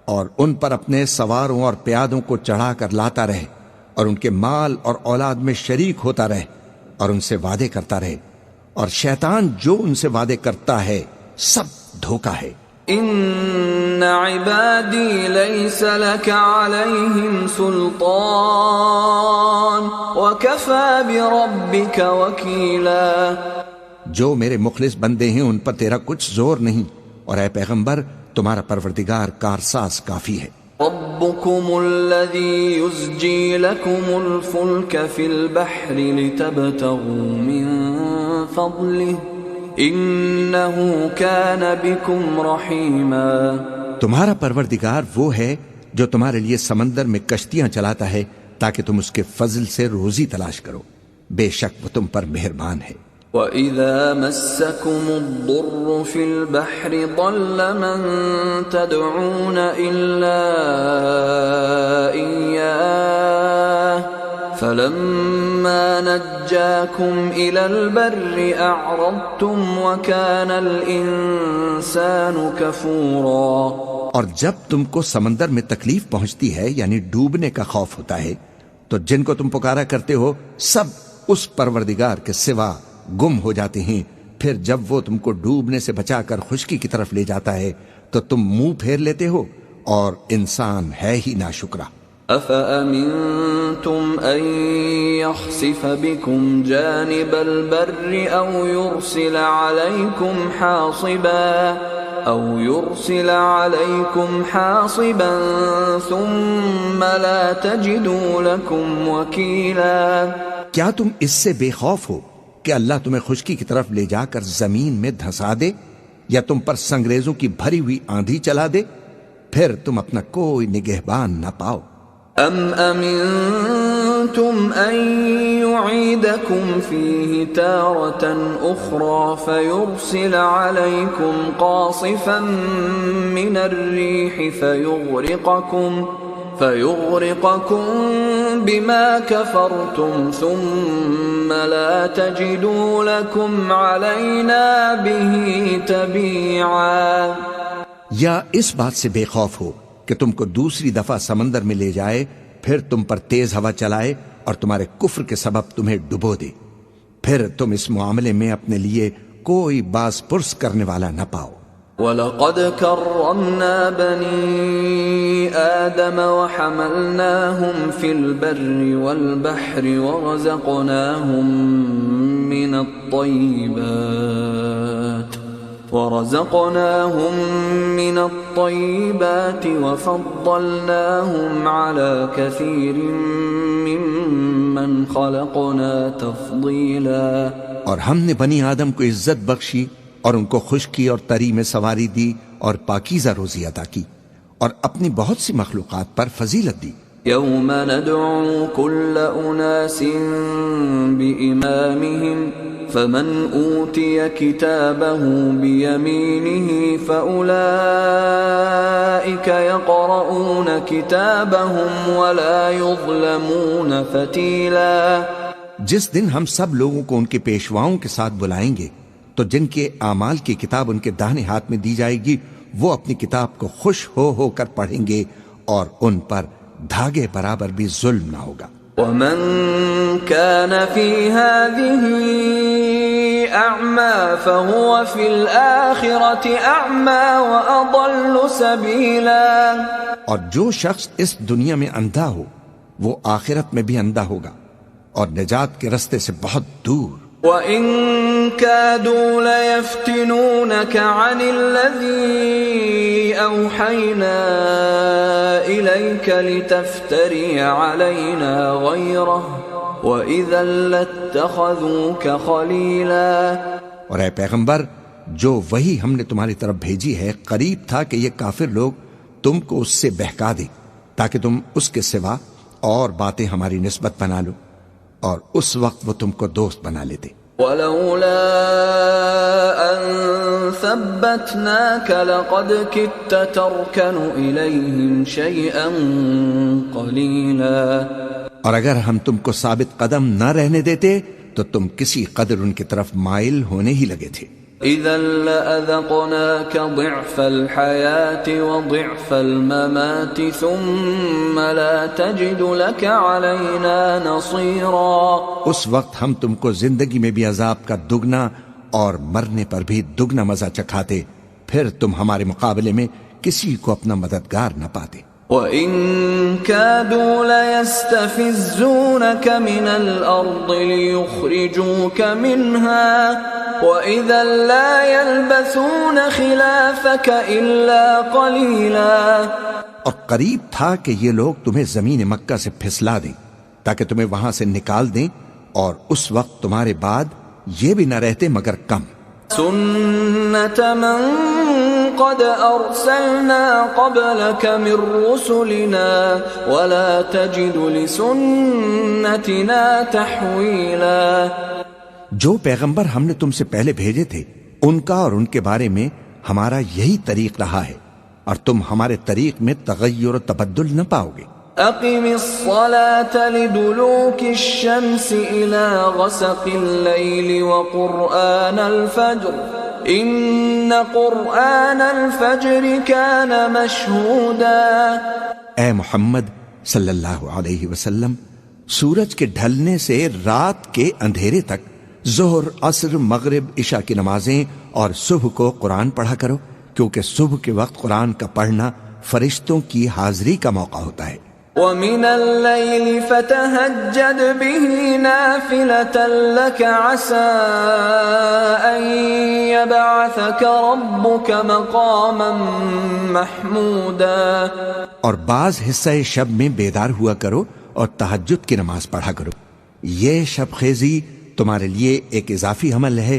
اور ان پر اپنے سواروں اور پیادوں کو چڑھا کر لاتا رہے، اور ان کے مال اور اولاد میں شریک ہوتا رہے، اور ان سے وعدے کرتا رہے، اور شیطان جو ان سے وعدے کرتا ہے سب دھوکا ہے۔ ان عبادی لیس لک علیہم سلطان وکفی بربک وکیلا۔ جو میرے مخلص بندے ہیں ان پر تیرا کچھ زور نہیں، اور اے پیغمبر تمہارا پروردگار کارساز کافی ہے۔ ربکم الذی یزجی لکم الفلک فی البحر لتبتغوا من فضلہ انہ کان بکم رحیما۔ تمہارا پروردگار وہ ہے جو تمہارے لیے سمندر میں کشتیاں چلاتا ہے تاکہ تم اس کے فضل سے روزی تلاش کرو، بے شک وہ تم پر مہربان ہے۔ وَإِذَا مَسَّكُمُ الضُّرُّ فِي الْبَحْرِ ضَلَّ مَن تَدْعُونَ إِلَّا إِيَّاهُ فَلَمَّا نَجَّاكُمْ إِلَى الْبَرِّ أَعْرَضْتُمْ وَكَانَ الْإِنسَانُ كَفُورًا۔ اور جب تم کو سمندر میں تکلیف پہنچتی ہے یعنی ڈوبنے کا خوف ہوتا ہے تو جن کو تم پکارا کرتے ہو سب اس پروردگار کے سوا گم ہو جاتے ہیں، پھر جب وہ تم کو ڈوبنے سے بچا کر خشکی کی طرف لے جاتا ہے تو تم منہ پھیر لیتے ہو، اور انسان ہے ہی ناشکرا۔ أَفَأَمِنْتُمْ أَنْ يَخْسِفَ بِكُمْ جَانِبَ الْبَرِّ أَوْ يُرْسِلَ عَلَيْكُمْ حَاصِبًا ثُمَّ لَا تَجِدُوا لَكُمْ وَكِيلًا۔ کیا تم اس سے بے خوف ہو کہ اللہ تمہیں خشکی کی طرف لے جا کر زمین میں دھسا دے، یا تم پر سنگریزوں کی بھری ہوئی آندھی چلا دے، پھر تم اپنا کوئی نگہبان نہ پاؤ؟ ام امنتم ان يعيدكم فيه تارة اخرى فيرسل عليكم قاصفا من الريح فيغرقكم بما كفرتم ثم لا تجدوا لكم علينا به تبيعا۔ یا اس بات سے بے خوف ہو کہ تم کو دوسری دفعہ سمندر میں لے جائے، پھر تم پر تیز ہوا چلائے اور تمہارے کفر کے سبب تمہیں ڈبو دے، پھر تم اس معاملے میں اپنے لیے کوئی باز پرس کرنے والا نہ پاؤ۔ وَلَقَدْ كَرَّمْنَا بَنِي آدَمَ وَحَمَلْنَاهُمْ فِي الْبَرِّ وَالْبَحْرِ وَرَزَقْنَاهُمْ ورزقناهم من الطيبات وفضلناهم على كثير ممن خلقنا تفضيلا. اور ہم نے بنی آدم کو عزت بخشی اور ان کو خشکی اور تری میں سواری دی اور پاکیزہ روزی عطا کی اور اپنی بہت سی مخلوقات پر فضیلت دی. يوم ندعو كل أناس بإمامهم فمن أوتي كتابه بيمينه فأولئك يقرؤون كتابهم ولا يظلمون فتيلا. جس دن ہم سب لوگوں کو ان کے پیشواؤں کے ساتھ بلائیں گے تو جن کے اعمال کی کتاب ان کے داہنے ہاتھ میں دی جائے گی وہ اپنی کتاب کو خوش ہو کر پڑھیں گے اور ان پر دھاگے برابر بھی ظلم نہ ہوگا. ومن كان في هذه أعمى فهو في الآخرة أعمى وأضل سبيلا. اور جو شخص اس دنیا میں اندھا ہو وہ آخرت میں بھی اندھا ہوگا اور نجات کے رستے سے بہت دور. وَإِن كَادُوا لَيَفْتِنُونَكَ عَنِ الَّذِي أَوْحَيْنَا إِلَيْكَ لِتَفْتَرِيَ عَلَيْنَا غَيْرَهُ وَإِذًا لَاتَّخَذُوكَ خَلِيلًا. اور اے پیغمبر جو وہی ہم نے تمہاری طرف بھیجی ہے قریب تھا کہ یہ کافر لوگ تم کو اس سے بہکا دیں تاکہ تم اس کے سوا اور باتیں ہماری نسبت بنا لو اور اس وقت وہ تم کو دوست بنا لیتے. وَلَوْلَا أَن ثَبَّتْنَاكَ لَقَدْ كِدتَّ تَرْكَنُ إِلَيْهِمْ شَيْئًا قَلِيلًا. اور اگر ہم تم کو ثابت قدم نہ رہنے دیتے تو تم کسی قدر ان کی طرف مائل ہونے ہی لگے تھے. إِذًا لَأَذَقْنَاكَ ضِعْفَ الْحَيَاةِ وَضِعْفَ الْمَمَاتِ ثُمَّ لَا تَجِدُ لَكَ عَلَيْنَا نَصِيرًا. اس وقت ہم تم کو زندگی میں بھی عذاب کا دگنا اور مرنے پر بھی دگنا مزہ چکھاتے پھر تم ہمارے مقابلے میں کسی کو اپنا مددگار نہ پاتے. وَإِن كَادُوا لَيَسْتَفِزُّونَكَ مِنَ الْأَرْضِ لِيُخْرِجُوكَ مِنْهَا وَإِذًا لَا يَلْبَثُونَ خِلَافَكَ إِلَّا قَلِيلًا. اور قریب تھا کہ یہ لوگ تمہیں زمین مکہ سے پھسلا دیں تاکہ تمہیں وہاں سے نکال دیں اور اس وقت تمہارے بعد یہ بھی نہ رہتے مگر کم. سُنَّةَ مَن قَدْ أَرْسَلْنَا قَبْلَكَ مِن رُّسُلِنَا وَلَا تَجِدُ لِسُنَّتِنَا تَحْوِيلًا. جو پیغمبر ہم نے تم سے پہلے بھیجے تھے ان کا اور ان کے بارے میں ہمارا یہی طریق رہا ہے اور تم ہمارے طریق میں تغیر و تبدل نہ پاؤ گے. أقم الصلاة لدلوك الشمس إلى غسق الليل وقرآن الفجر إن قرآن الفجر كان مشهودا. اے محمد صلی اللہ علیہ وسلم سورج کے ڈھلنے سے رات کے اندھیرے تک ظہر عصر مغرب عشاء کی نمازیں اور صبح کو قرآن پڑھا کرو کیونکہ صبح کے وقت قرآن کا پڑھنا فرشتوں کی حاضری کا موقع ہوتا ہے. وَمِنَ اللَّيْلِ فَتَهَجَّدْ بِهِ نَافِلَةً لَكَ عَسَىٰ أَن يَبْعَثَكَ رَبُّكَ مَقَامًا مَحْمُودًا. اور بعض حصہ شب میں بیدار ہوا کرو اور تہجد کی نماز پڑھا کرو. یہ شب خیزی تمہارے لیے ایک اضافی عمل ہے.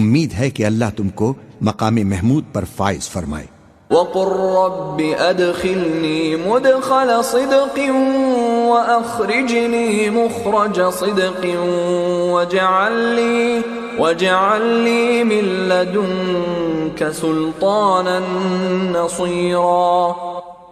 امید ہے کہ اللہ تم کو مقام محمود پر فائز فرمائے. وَقُلْ رَبِّ أَدْخِلْنِي مُدْخَلَ صِدْقٍ وَأَخْرِجْنِي مُخْرَجَ صِدْقٍ وَاجْعَلْ لِي مِن لَّدُنكَ سُلْطَانًا نَّصِيرًا.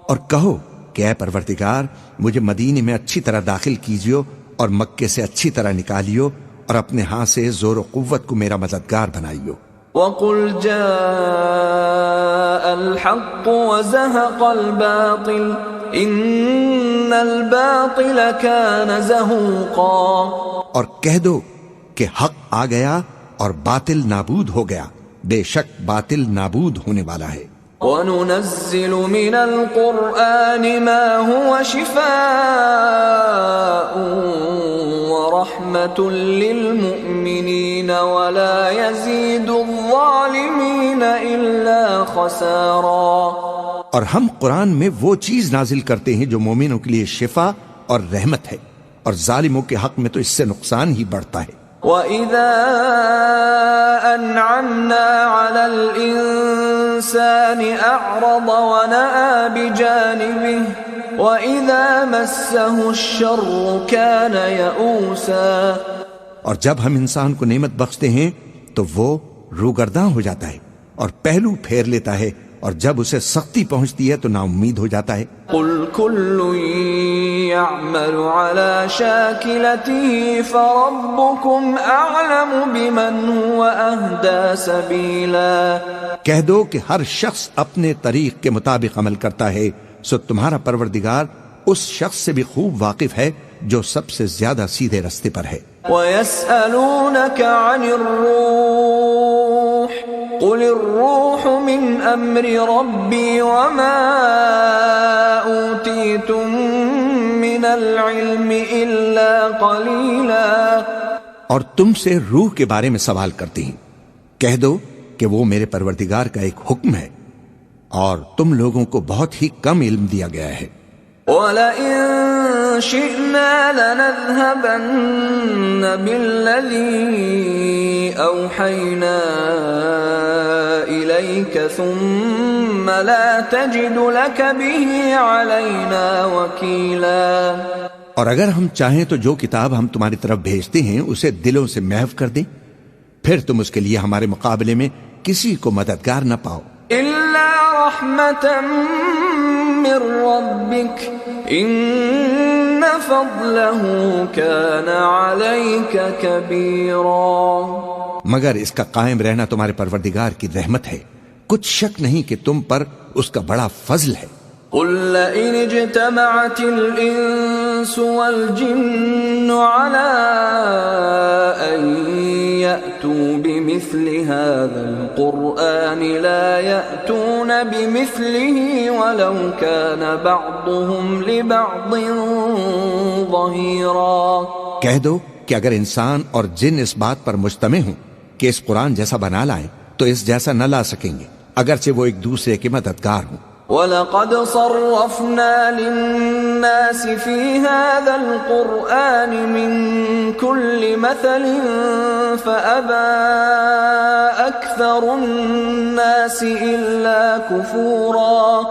اور کہو کہ اے پروردگار مجھے مدینے میں اچھی طرح داخل کیجیو اور مکے سے اچھی طرح نکالیو اور اپنے ہاں سے زور و قوت کو میرا مددگار بنائیو. وَقُلْ جَاءَ الْحَقُّ وَزَهَقَ الْبَاطِلُ إِنَّ الْبَاطِلَ كَانَ زَهُوقًا. اور کہہ دو کہ حق آ گیا اور باطل نابود ہو گیا. بے شک باطل نابود ہونے والا ہے. وَنُنَزِّلُ مِنَ الْقُرْآنِ مَا هُوَ شِفَاءٌ وَرَحْمَةٌ لِّلْمُؤْمِنِينَ وَلَا يَزِيدُ الظَّالِمِينَ إِلَّا خَسَارًا۔ اور ہم قرآن میں وہ چیز نازل کرتے ہیں جو مومنوں کے لیے شفا اور رحمت ہے، اور ظالموں کے حق میں تو اس سے نقصان ہی بڑھتا ہے۔ وَإِذَا أَنْعَمْنَا عَلَى الْإِنسَانِ أَعْرَضَ وَنَأَىٰ بِجَانِبِهِ وَإِذَا مَسَّهُ الشَّرُّ كَانَ يَئُوسًا۔ اور جب ہم انسان کو نعمت بخشتے ہیں تو وہ روگرداں ہو جاتا ہے اور پہلو پھیر لیتا ہے، اور جب اسے سختی پہنچتی ہے تو نا امید ہو جاتا ہے۔ قُلْ كُلٌّ يَعْمَلُ عَلَى شَاكِلَتِهِ فَرَبُّكُمْ أَعْلَمُ بِمَنْ هُوَ أَهْدَىٰ سَبِيلًا۔ کہہ دو کہ ہر شخص اپنے طریق کے مطابق عمل کرتا ہے، سو تمہارا پروردگار اس شخص سے بھی خوب واقف ہے جو سب سے زیادہ سیدھے رستے پر ہے۔ وَيَسْأَلُونَكَ عَنِ الرُّوحِ قُلِ الرُّوحُ مِنْ أَمْرِ رَبِّي وَمَا أُوتِيتُم مِّنَ الْعِلْمِ إِلَّا قَلِيلًا۔ اور تم سے روح کے بارے میں سوال کرتی ہیں، کہہ دو کہ وہ میرے پروردگار کا ایک حکم ہے، اور تم لوگوں کو بہت ہی کم علم دیا گیا ہے۔ وَلَئِن شِئْنَا لَنَذْهَبَنَّ بِالَّذِي أَوْحَيْنَا إِلَيْكَ ثُمَّ لَا تَجِدُ لَكَ بِهِ عَلَيْنَا وَكِيلًا۔ اور اگر ہم چاہیں تو جو کتاب ہم تمہاری طرف بھیجتے ہیں اسے دلوں سے محو کر دیں، پھر تم اس کے لیے ہمارے مقابلے میں کسی کو مددگار نہ پاؤ۔ إِلَّا رَحْمَةً مِّن رَّبِّكَ إِنَّ فَضْلَهُ كَانَ عَلَيْكَ كَبِيرًا۔ مگر اس کا قائم رہنا تمہارے پروردگار کی رحمت ہے، کچھ شک نہیں کہ تم پر اس کا بڑا فضل ہے۔ قُل لَّئِنِ اجْتَمَعَتِ الْإِنسُ وَالْجِنُّ عَلَىٰ أَن يَأْتُوا بِمِثْلِ هَٰذَا الْقُرْآنِ لَا يَأْتُونَ بِمِثْلِهِ وَلَوْ كَانَ بَعْضُهُمْ لِبَعْضٍ ظَهِيرًا۔ کہہ دو کہ اگر انسان اور جن اس بات پر مجتمع ہوں کہ اس قرآن جیسا بنا لائیں تو اس جیسا نہ لا سکیں گے، اگرچہ وہ ایک دوسرے کے مددگار ہوں۔ وَلَقَدْ صَرَّفْنَا لِلنَّاسِ فِي هَٰذَا الْقُرْآنِ مِن كُلِّ مَثَلٍ فَأَبَىٰ أَكْثَرُ النَّاسِ إِلَّا كُفُورًا۔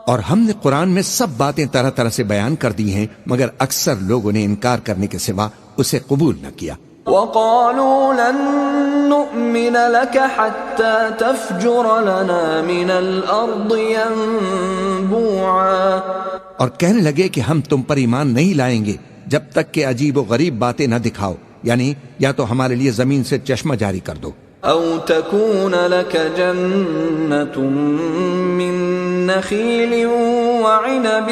اور ہم نے قرآن میں سب باتیں طرح طرح سے بیان کر دی ہیں، مگر اکثر لوگوں نے انکار کرنے کے سوا اسے قبول نہ کیا۔ وَقَالُوا لَن نُّؤْمِنَ لَكَ حَتَّىٰ تَفْجُرَ لَنَا مِنَ الْأَرْضِ يَنبُوعًا۔ اور کہنے لگے کہ ہم تم پر ایمان نہیں لائیں گے جب تک کہ عجیب و غریب باتیں نہ دکھاؤ، یعنی یا تو ہمارے لیے زمین سے چشمہ جاری کر دو، أَوْ تَكُونَ لَكَ جَنَّةٌ مِّن نَّخِيلٍ وَعِنَبٍ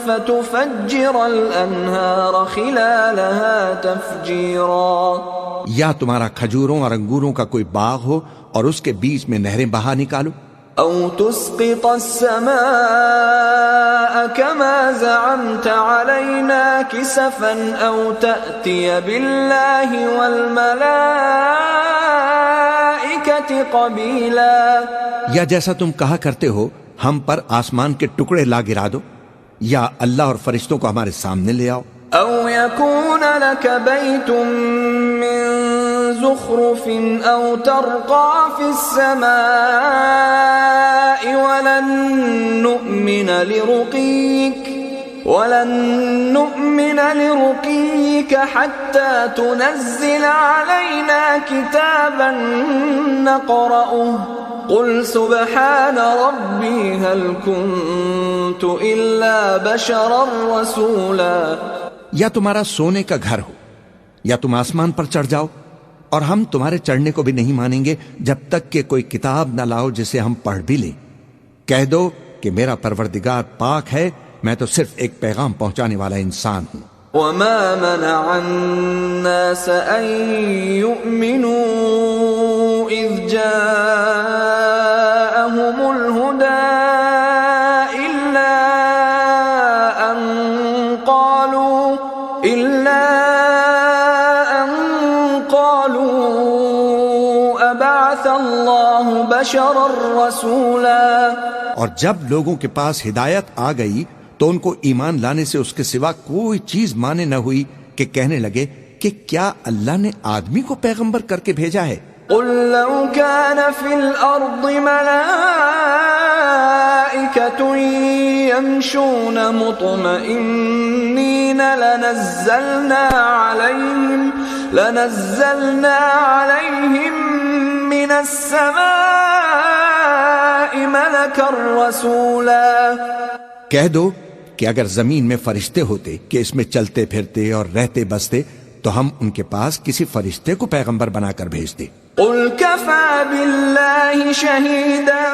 فَتُفَجِّرَ الْأَنْهَارَ خِلَالَهَا تَفْجِيرًا۔ یا تمہارا کھجوروں اور انگوروں کا کوئی باغ ہو اور اس کے بیچ میں نہریں بہا نکالو، أَوْ تُسْقِطَ السَّمَاءَ كَمَا زَعَمْتَ عَلَيْنَا كِسَفًا أَوْ تَأْتِيَ بِاللَّهِ وَالْمَلَائِكَةِ قَبِيلًا۔ یا جیسا تم کہا کرتے ہو ہم پر آسمان کے ٹکڑے لا گرا دو، یا اللہ اور فرشتوں کو ہمارے سامنے لے آؤ۔ أَوْ يَكُونَ لَكَ بَيْتٌ مِّن زُخْرُفٍ أَوْ تَرْقَىٰ فِي السَّمَاءِ وَلَن نُّؤْمِنَ لِرُقِيِّكَ حَتَّىٰ تُنَزِّلَ عَلَيْنَا كِتَابًا نَّقْرَؤُهُ قُلْ سُبْحَانَ رَبِّي هَلْ كُنتُ إِلَّا بَشَرًا رَّسُولًا۔ یا تمہارا سونے کا گھر ہو، یا تم آسمان پر چڑھ جاؤ، اور ہم تمہارے چڑھنے کو بھی نہیں مانیں گے جب تک کہ کوئی کتاب نہ لاؤ جسے ہم پڑھ بھی لیں۔ کہہ دو کہ میرا پروردگار پاک ہے، میں تو صرف ایک پیغام پہنچانے والا انسان ہوں۔ وَمَا مَنَعَ النَّاسَ أَن يُؤْمِنُوا إِذْ جَاءَهُمُ الْهُدَىٰ قالوا أبعث الله بشرا رسولا. اور جب لوگوں کے پاس ہدایت آ گئی تو ان کو ایمان لانے سے اس کے سوا کوئی چیز مانے نہ ہوئی کہ کہنے لگے کہ کیا اللہ نے آدمی کو پیغمبر کر کے بھیجا ہے؟ قل لو كان في الأرض ملائكة يمشون مطمئنين لنزلنا عليهم من السماء ملكا رسولا. کہہ دو کہ اگر زمین میں فرشتے ہوتے کہ اس میں چلتے پھرتے اور رہتے بستے تو ہم ان کے پاس کسی فرشتے کو پیغمبر بنا کر بھیجتے. قل كفى بالله شهيدا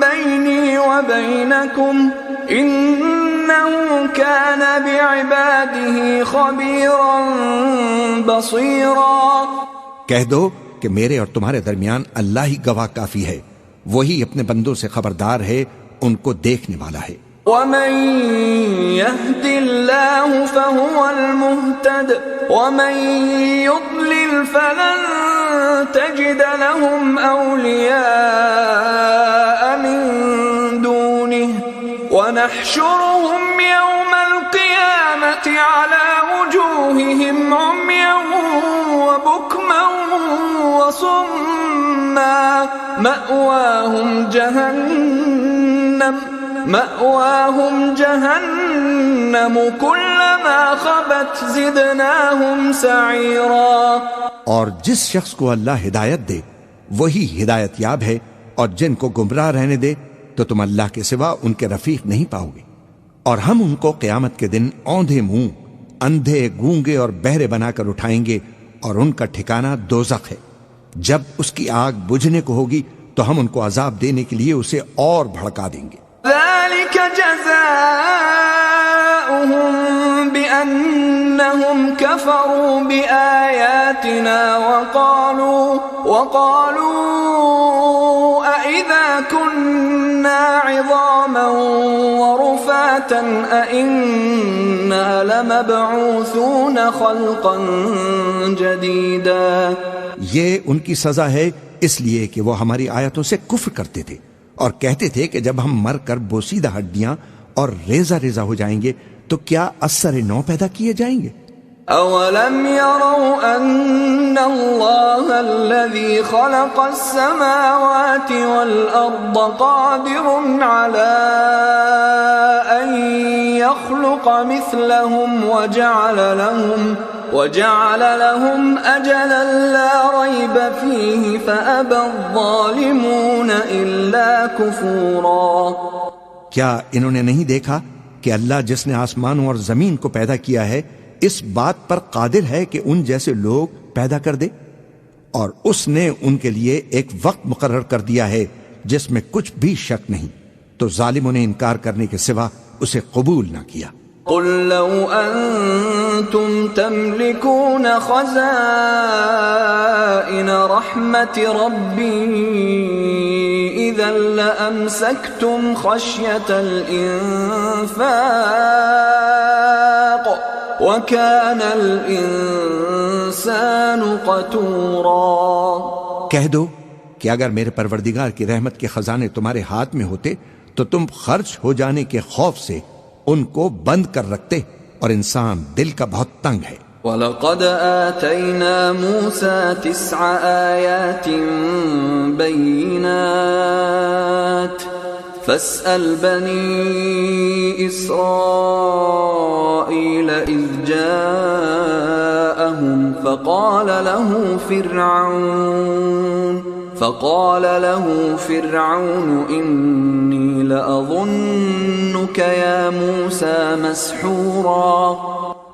بيني وبينكم إنه كان بعباده خبيرا بصيرا. کہہ دو کہ میرے اور تمہارے درمیان اللہ ہی گواہ کافی ہے، وہی اپنے بندوں سے خبردار ہے، ان کو دیکھنے والا ہے. ومن يهد الله فهو المهتد ومن يضلل فلن تجد لهم أولياء من دونه ونحشرهم يوم القيامة على وجوههم عميا وبكما وصما مأواهم جهنم كلما خبت زدناهم سعيرا. اور جس شخص کو اللہ ہدایت دے وہی ہدایت یاب ہے، اور جن کو گمراہ رہنے دے تو تم اللہ کے سوا ان کے رفیق نہیں پاؤ گے. اور ہم ان کو قیامت کے دن اوندھے منہ، اندھے، گونگے اور بہرے بنا کر اٹھائیں گے، اور ان کا ٹھکانہ دوزخ ہے. جب اس کی آگ بجھنے کو ہوگی تو ہم ان کو عذاب دینے کے لیے اسے اور بھڑکا دیں گے. ذلك جزاؤهم بأنهم كفروا بآياتنا وقالوا أئذا كنا عظاما ورفاتا أئنا لمبعوثون خلقا جديدا. یہ ان کی سزا ہے اس لیے کہ وہ ہماری آیتوں سے کفر کرتے تھے اور کہتے تھے کہ جب ہم مر کر بوسیدہ ہڈیاں اور ریزہ ریزہ ہو جائیں گے تو کیا اثر نو پیدا کیے جائیں گے؟ اولم يروا ان اللہ الذي خلق السماوات والارض قادر على ان يخلق مثلهم وجعل لهم اجلا لا ريب فيه فابى الظالمون الا كفورا. کیا انہوں نے نہیں دیکھا کہ اللہ جس نے آسمانوں اور زمین کو پیدا کیا ہے اس بات پر قادر ہے کہ ان جیسے لوگ پیدا کر دے، اور اس نے ان کے لیے ایک وقت مقرر کر دیا ہے جس میں کچھ بھی شک نہیں، تو ظالموں نے انکار کرنے کے سوا اسے قبول نہ کیا. قل لو انتم تملكون خزائن رحمت ربی اذا لامسکتم خشیة الانفاق وَكَانَ الْإِنسَانُ قَتُورًا. کہہ دو کہ اگر میرے پروردگار کی رحمت کے خزانے تمہارے ہاتھ میں ہوتے تو تم خرچ ہو جانے کے خوف سے ان کو بند کر رکھتے، اور انسان دل کا بہت تنگ ہے. وَلَقَدْ آتَيْنَا مُوسَى 9 آيَاتٍ بَيِّنَاتٍ فاسأل بني إسرائيل إذ جاءهم فقال له فرعون إني لأظنك يا موسى مسحورا.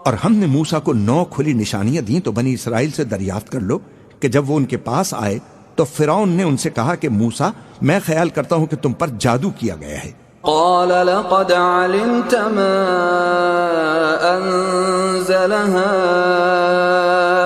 اور ہم نے موسیٰ کو 9 کھلی نشانیاں دیں تو بنی اسرائیل سے دریافت کر لو کہ جب وہ ان کے پاس آئے تو فرعون نے ان سے کہا کہ موسیٰ میں خیال کرتا ہوں کہ تم پر جادو کیا گیا ہے. قال لقد علمت ما أنزل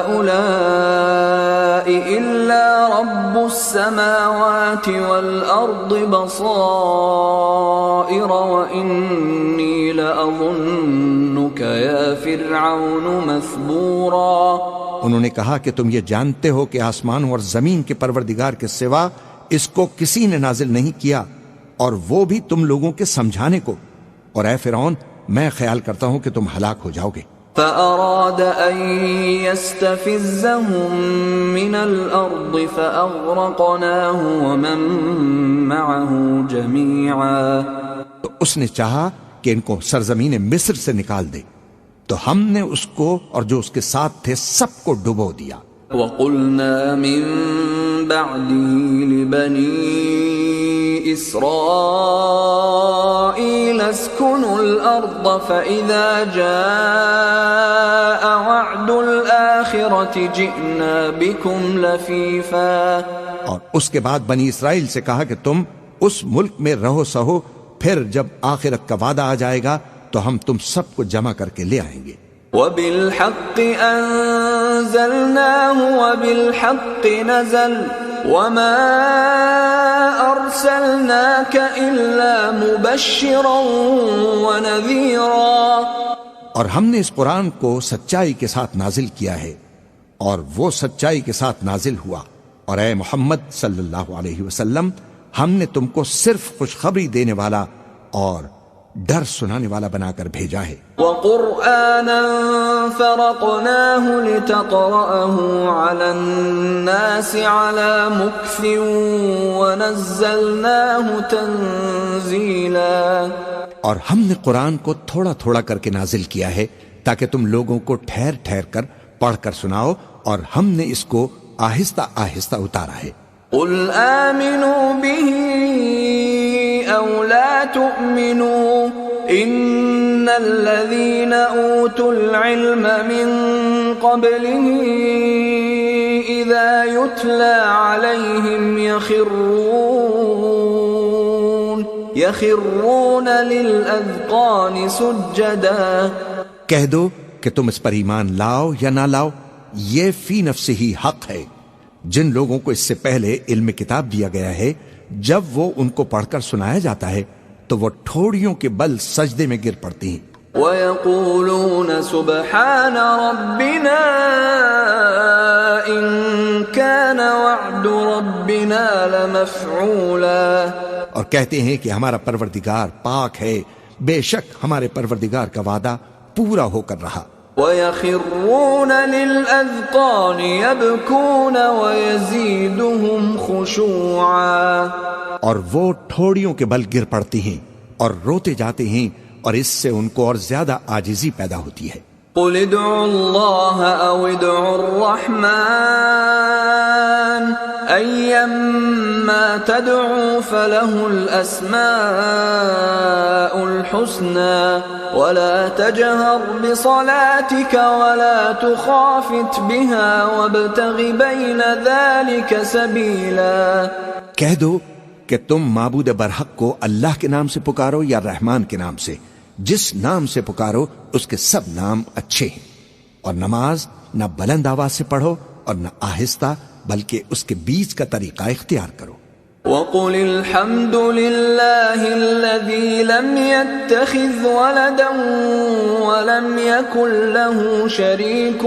هؤلاء إلا رب السماوات والأرض بصائر وإني لأظنك يا فرعون مثبورا. انہوں نے کہا کہ تم یہ جانتے ہو کہ آسمانوں اور زمین کے پروردگار کے سوا اس کو کسی نے نازل نہیں کیا، اور وہ بھی تم لوگوں کے سمجھانے کو، اور اے فرعون میں خیال کرتا ہوں کہ تم ہلاک ہو جاؤ گے۔ فأراد أن يستفزهم من الأرض فأغرقناه ومن معه جميعا، تو اس نے چاہا کہ ان کو سرزمین مصر سے نکال دے، تو ہم نے اس کو اور جو اس کے ساتھ تھے سب کو ڈبو دیا۔ وَقُلْنَا مِن بَعْدِهِ لِبَنِي إِسْرَائِيلَ اسْكُنُوا الْأَرْضَ فَإِذَا جَاءَ وَعْدُ الْآخِرَةِ جِئْنَا بِكُمْ لَفِيفًا، اور اس کے بعد بنی اسرائیل سے کہا کہ تم اس ملک میں رہو سہو، پھر جب آخرت کا وعدہ آ جائے گا تو ہم تم سب کو جمع کر کے لے آئیں گے۔ وَبِالْحَقِّ أَنزَلْنَاهُ وَبِالْحَقِّ نَزَلَ وَمَا أَرْسَلْنَاكَ إِلَّا مُبَشِّرًا وَنَذِيرًا، اور ہم نے اس قرآن کو سچائی کے ساتھ نازل کیا ہے، اور وہ سچائی کے ساتھ نازل ہوا، اور اے محمد صلی اللہ علیہ وسلم ہم نے تم کو صرف خوشخبری دینے والا اور ڈر سنانے والا بنا کر بھیجا ہے۔ وَقُرْآنًا فَرَقْنَاهُ لِتَقْرَأَهُ عَلَى النَّاسِ عَلَى مُكْثٍ وَنَزَّلْنَاهُ تَنزِيلًا، اور ہم نے قرآن کو تھوڑا تھوڑا کر کے نازل کیا ہے تاکہ تم لوگوں کو ٹھہر ٹھہر کر پڑھ کر سناؤ، اور ہم نے اس کو آہستہ آہستہ اتارا ہے۔ قُلْ آمِنُوا بِهِ أَوْ لَا تُؤْمِنُوا إِنَّ الَّذِينَ أُوتُوا الْعِلْمَ مِنْ قَبْلِهِ إِذَا يُتْلَى عَلَيْهِمْ يَخِرُّونَ لِلْأَذْقَانِ سُجَّدًا، کہہ دو کہ تم اس پر ایمان لاؤ یا نہ لاؤ، یہ فی نفسہ ہی حق ہے۔ جن لوگوں کو اس سے پہلے علم کتاب دیا گیا ہے، جب وہ ان کو پڑھ کر سنایا جاتا ہے تو وہ ٹھوڑیوں کے بل سجدے میں گر پڑتی ہیں۔ وَيَقُولُونَ سُبْحَانَ رَبِّنَا إِن كَانَ وَعْدُ رَبِّنَا لَمَفْعُولًا، اور کہتے ہیں کہ ہمارا پروردگار پاک ہے، بے شک ہمارے پروردگار کا وعدہ پورا ہو کر رہا۔ وَيَخِرُّونَ لِلْأَذْقَانِ يَبْكُونَ وَيَزِيدُهُمْ خُشُوعًا، اور وہ ٹھوڑیوں کے بل گر پڑتی ہیں اور روتے جاتے ہیں، اور اس سے ان کو اور زیادہ عاجزی پیدا ہوتی ہے۔ قُلِ ادْعُوا اللَّهَ أَوِ ادْعُوا الرَّحْمَنَ أَيَّمَّا تَدْعُوا فَلَهُ الْأَسْمَاءُ الْحُسْنَى وَلَا تَجْهَرْ بِصَلَاتِكَ وَلَا تُخَافِتْ بِهَا وَابْتَغِ بَيْنَ ذَلِكَ سَبِيلًا، کہہ دو کہ تم معبود برحق کو اللہ کے نام سے پکارو یا رحمان کے نام سے، جس نام سے پکارو اس کے سب نام اچھے ہیں، اور نماز نہ بلند آواز سے پڑھو اور نہ آہستہ، بلکہ اس کے بیچ کا طریقہ اختیار کرو۔ وَقُلِ الْحَمْدُ لِلَّهِ الَّذِي لَمْ يَتَّخِذْ وَلَدًا وَلَمْ يَكُنْ لَهُ شَرِيكٌ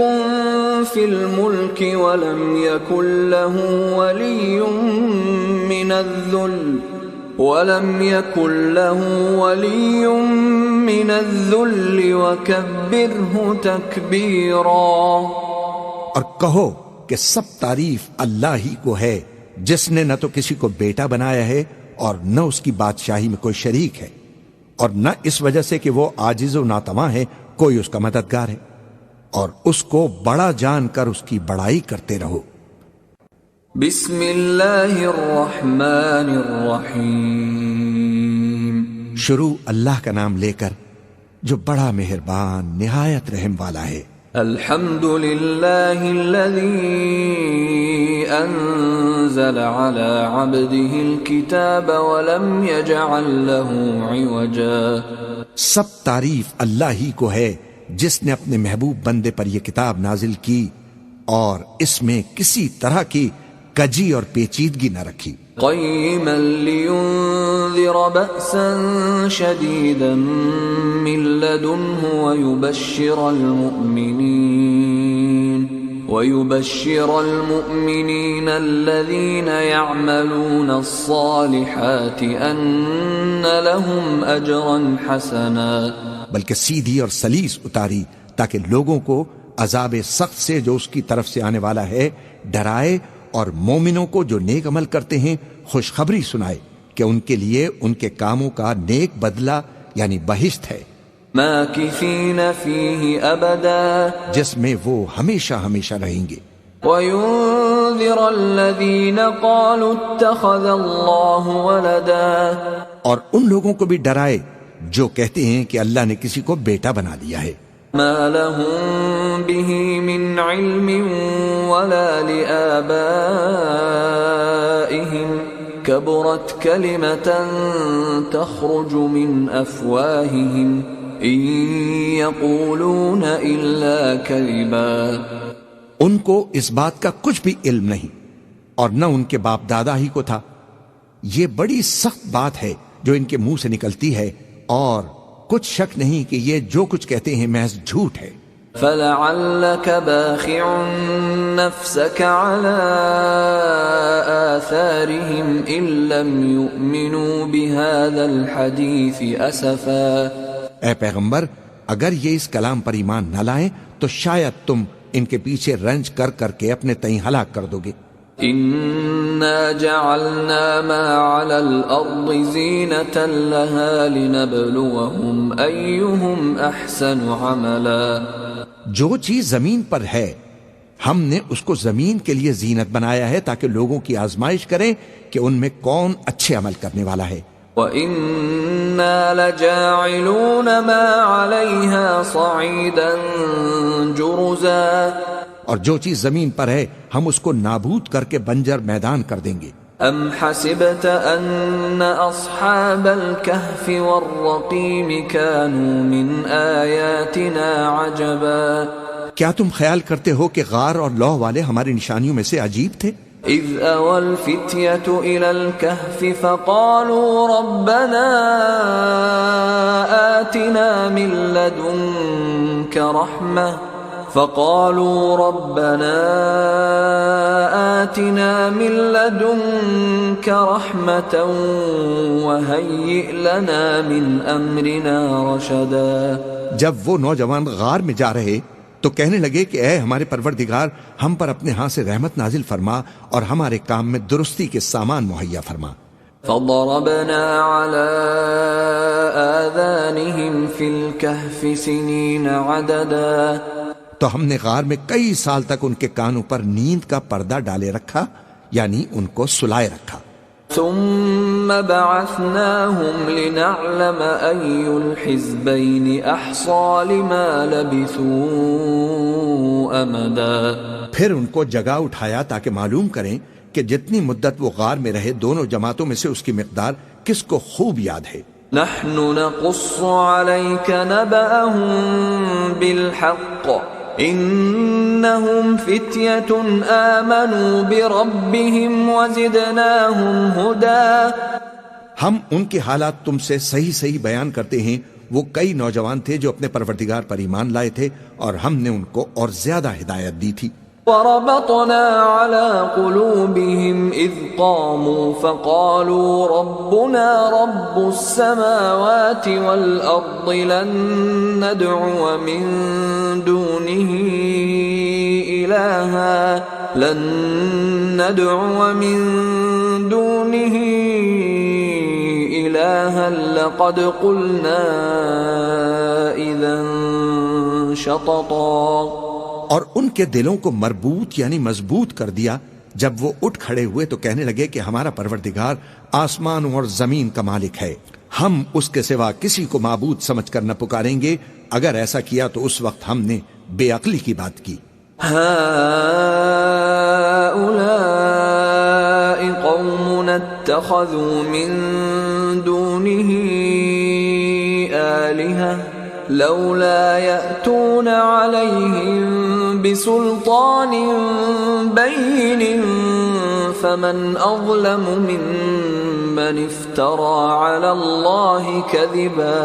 فِي الْمُلْكِ وَلَمْ يَكُنْ لَهُ وَلِيٌّ مِّنَ الذُّلِّ وَكَبِّرْهُ تَكْبِيرًا، اور کہو کہ سب تعریف اللہ ہی کو ہے، جس نے نہ تو کسی کو بیٹا بنایا ہے اور نہ اس کی بادشاہی میں کوئی شریک ہے، اور نہ اس وجہ سے کہ وہ عاجز و ناتواں ہے کوئی اس کا مددگار ہے، اور اس کو بڑا جان کر اس کی بڑائی کرتے رہو۔ بسم اللہ الرحمن الرحیم، شروع اللہ کا نام لے کر جو بڑا مہربان نہایت رحم والا ہے۔ الحمد للہ الذی انزل على عبده الكتاب ولم يجعل له عوجا، سب تعریف اللہ ہی کو ہے جس نے اپنے محبوب بندے پر یہ کتاب نازل کی اور اس میں کسی طرح کی کجی اور پیچیدگی نہ رکھی۔ قیما لینذر بأسا شدیدا من لدنه ویبشر المؤمنین، ويبشر المؤمنين الذين يعملون الصالحات أن لهم أجرا حسنا، بلکہ سیدھی اور سلیس اتاری تاکہ لوگوں کو عذاب سخت سے جو اس کی طرف سے آنے والا ہے ڈرائے، اور مومنوں کو جو نیک عمل کرتے ہیں خوشخبری سنائے کہ ان کے لیے ان کے کاموں کا نیک بدلہ یعنی بہشت ہے، ماکثین فیہ ابدا، جس میں وہ ہمیشہ ہمیشہ رہیں گے، وینذر الذین قالوا اتخذ اللہ ولدا، اور ان لوگوں کو بھی ڈرائے جو کہتے ہیں کہ اللہ نے کسی کو بیٹا بنا لیا ہے، ما لهم به من علم ولا لآبائهم كبرت كلمة تخرج من أفواههم إن يقولون إلا كذبا، ان کو اس بات کا کچھ بھی علم نہیں اور نہ ان کے باپ دادا ہی کو تھا، یہ بڑی سخت بات ہے جو ان کے منہ سے نکلتی ہے، اور کچھ شک نہیں کہ یہ جو کچھ کہتے ہیں محض جھوٹ ہے۔ فلعلك باخع نفسك على آثارهم إن لم يؤمنوا بهذا الحديث أسفا، اے پیغمبر اگر یہ اس کلام پر ایمان نہ لائیں تو شاید تم ان کے پیچھے رنج کر کر کے اپنے تئیں ہلاک کر دو گے۔ إنا جعلنا ما على الأرض زينة لها لنبلوهم أيهم أحسن عملا، جو چیز زمین پر ہے ہم نے اس کو زمین کے لیے زینت بنایا ہے تاکہ لوگوں کی آزمائش کریں کہ ان میں کون اچھے عمل کرنے والا ہے، وَإِنَّا لَجَاعِلُونَ مَا عَلَيْهَا صَعِيدًا جُرُزًا، اور جو چیز زمین پر ہے ہم اس کو نابود کر کے بنجر میدان کر دیں گے۔ أَمْ حَسِبْتَ أَنَّ أَصْحَابَ الْكَهْفِ وَالرَّقِيمِ كَانُوا مِنْ آيَاتِنَا عَجَبًا، کیا تم خیال کرتے ہو کہ غار اور لوح والے ہماری نشانیوں میں سے عجیب تھے؟ إِذْ أَوَى الْفِتْيَةُ إِلَى الْكَهْفِ فَقَالُوا رَبَّنَا آتِنَا مِن لَّدُنكَ رَحْمَةً وَهَيِّئْ لَنَا مِنْ أَمْرِنَا رَشَدًا، جب وہ نوجوان غار میں جا رہے تو کہنے لگے کہ اے ہمارے پروردگار ہم پر اپنے ہاں سے رحمت نازل فرما اور ہمارے کام میں درستی کے سامان مہیا فرما۔ فَضَرَبْنَا عَلَىٰ آذَانِهِمْ فِي الْكَهْفِ سِنِينَ عَدَدًا، تو ہم نے غار میں کئی سال تک ان کے کانوں پر نیند کا پردہ ڈالے رکھا، یعنی ان کو سلائے رکھا۔ ثم بعثناهم لنعلم أي الحزبين أحصى لما لبثوا أمدا، پھر ان کو جگہ اٹھایا تاکہ معلوم کریں کہ جتنی مدت وہ غار میں رہے دونوں جماعتوں میں سے اس کی مقدار کس کو خوب یاد ہے۔ نحن نقص عليك نبأهم بالحق إنهم فتية آمنوا بربهم وزدناهم هدى، ہم ان کے حالات تم سے صحیح صحیح بیان کرتے ہیں، وہ کئی نوجوان تھے جو اپنے پروردگار پر ایمان لائے تھے اور ہم نے ان کو اور زیادہ ہدایت دی تھی۔ وربطنا على قلوبهم إذ قاموا فقالوا ربنا رب السماوات والأرض لن ندعو من دونه إلها لقد قلنا إذا شططا، اور ان کے دلوں کو مربوط یعنی مضبوط کر دیا، جب وہ اٹھ کھڑے ہوئے تو کہنے لگے کہ ہمارا پروردگار آسمانوں اور زمین کا مالک ہے، ہم اس کے سوا کسی کو معبود سمجھ کر نہ پکاریں گے، اگر ایسا کیا تو اس وقت ہم نے بے عقلی کی بات کی۔ هؤلاء قومنا اتخذوا من دونه آلهة لولا يأتون عليهم بسلطان بين فمن أظلم ممن افترى على الله كذبا،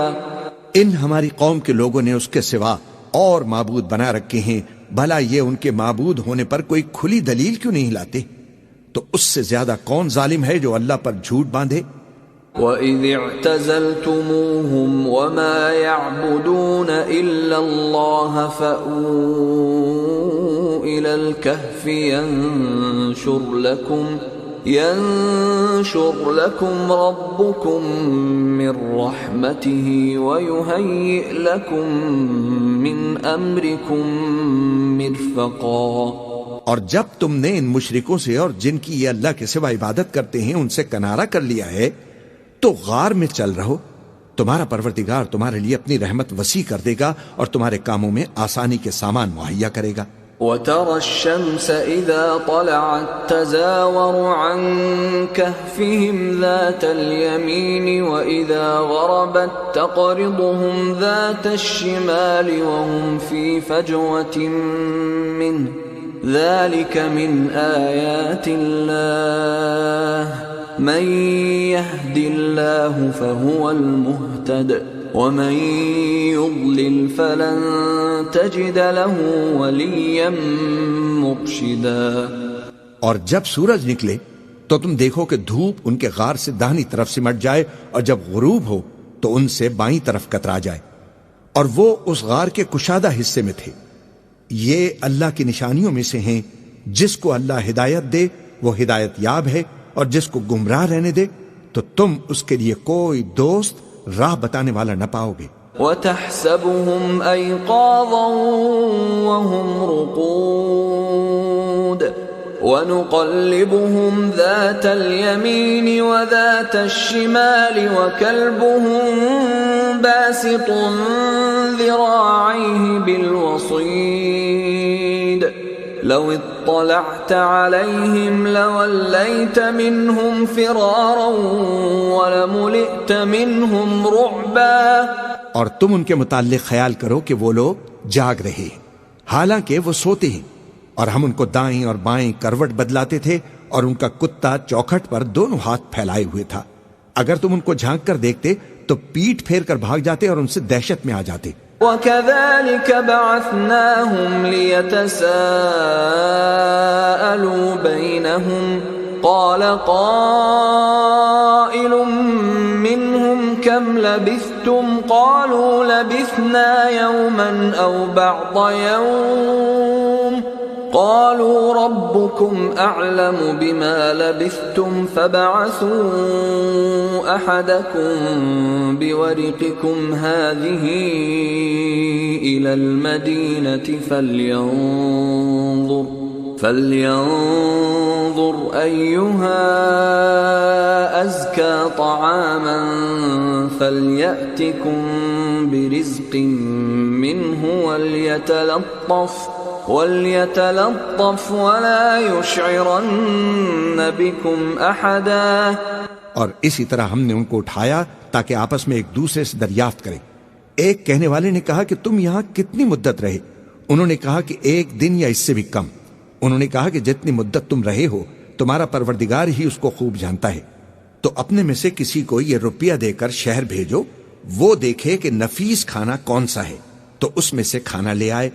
ان ہماری قوم کے لوگوں نے اس کے سوا اور معبود بنا رکھے ہیں بھلا یہ ان کے معبود ہونے پر کوئی کھلی دلیل کیوں نہیں لاتے؟ تو اس سے زیادہ کون ظالم ہے جو اللہ پر جھوٹ باندھے؟ وَإِذِ اعْتَزَلْتُمُوهُمْ وَمَا يَعْبُدُونَ إِلَّا اللَّهَ فَأْوُوا إِلَى الْكَهْفِ يَنشُرْ لَكُمْ رَبُّكُمْ مِنْ رَحْمَتِهِ وَيُهَيِّئْ لَكُمْ مِنْ أَمْرِكُمْ مِرْفَقًا۔ اور جب تم نے ان مشرکوں سے اور جن کی یہ اللہ کے سوا عبادت کرتے ہیں ان سے کنارہ کر لیا ہے تو غار میں چل رہو، تمہارا پروردگار تمہارے لیے اپنی رحمت وسیع کر دے گا اور تمہارے کاموں میں آسانی کے سامان مہیا کرے گا۔ وَتَرَى الشَّمْسَ إِذَا طَلَعَتْ تَزَاوَرُ عَنْ كَهْفِهِمْ ذَاتَ الْيَمِينِ وَإِذَا غَرَبَتْ تَقْرِضُهُمْ ذَاتَ الشِّمَالِ وَهُمْ فِي فَجْوَةٍ مِّنْهُ ذَلِكَ مِنْ آيَاتِ اللَّهِ مَنْ يَهْدِ اللَّهُ فَهُوَ الْمُهْتَدِ وَمَنْ يُضْلِلْ فَلَنْ تَجِدَ لَهُ وَلِيًّا مُرْشِدًا۔ اور جب سورج نکلے تو تم دیکھو کہ دھوپ ان کے غار سے داہنی طرف سمٹ جائے اور جب غروب ہو تو ان سے بائیں طرف کترا جائے، اور وہ اس غار کے کشادہ حصے میں تھے۔ یہ اللہ کی نشانیوں میں سے ہیں، جس کو اللہ ہدایت دے وہ ہدایت یاب ہے، اور جس کو گمراہ رہنے دے تو تم اس کے لیے کوئی دوست راہ بتانے والا نہ پاؤ گے۔ وَتَحْسَبُهُمْ أَيْقَاظًا وَهُمْ رُقُودٌ وَنُقَلِّبُهُمْ ذَاتَ الْيَمِينِ وَذَاتَ الشِّمَالِ وَكَلْبُهُمْ بَاسِطٌ ذِرَاعَيْهِ بِالْوَصِيدِ لَوِ اطَّلَعْتَ عَلَيْهِمْ لَوَلَّيْتَ مِنْهُمْ فِرَارًا وَلَمُلِئْتَ مِنْهُمْ رُعْبًا۔ اور تم ان کے متعلق خیال کرو کہ وہ لوگ جاگ رہے ہیں حالانکہ وہ سوتے ہیں، اور ہم ان کو دائیں اور بائیں کروٹ بدلاتے تھے، اور ان کا کتا چوکھٹ پر دونوں ہاتھ پھیلائے ہوئے تھا۔ اگر تم ان کو جھانک کر دیکھتے تو پیٹ پھیر کر بھاگ جاتے اور ان سے دہشت میں آ جاتے۔ وَكَذَلِكَ بَعَثْنَاهُمْ لِيَتَسَاءَلُوا بَيْنَهُمْ قَالَ قَائِلٌ مِّنْهُمْ كَمْ لَبِثْتُمْ قَالُوا لَبِثْنَا يَوْمًا أَوْ بَعْضَ يَوْمٍ قَالُوا رَبُّكُمْ أَعْلَمُ بِمَا لَبِثْتُمْ فَابْعَثُوا أَحَدَكُمْ بِوَرِقِكُمْ هَذِهِ إِلَى الْمَدِينَةِ فَلْيَنظُرْ أَيُّهَا أَزْكَى طَعَامًا فَلْيَأْتِكُمْ بِرِزْقٍ مِّنْهُ وَلْيَتَلَطَّفْ وَلَا يُشْعِرَنَّ بِكُمْ أَحَدًا۔ اور اسی طرح ہم نے ان کو اٹھایا تاکہ آپس میں ایک دوسرے سے دریافت کریں۔ ایک کہنے والے نے کہا کہ تم یہاں کتنی مدت رہے؟ انہوں نے کہا کہ 1 دن یا اس سے بھی کم۔ انہوں نے کہا کہ جتنی مدت تم رہے ہو تمہارا پروردگار ہی اس کو خوب جانتا ہے، تو اپنے میں سے کسی کو یہ روپیہ دے کر شہر بھیجو، وہ دیکھے کہ نفیس کھانا کون سا ہے تو اس میں سے کھانا لے آئے،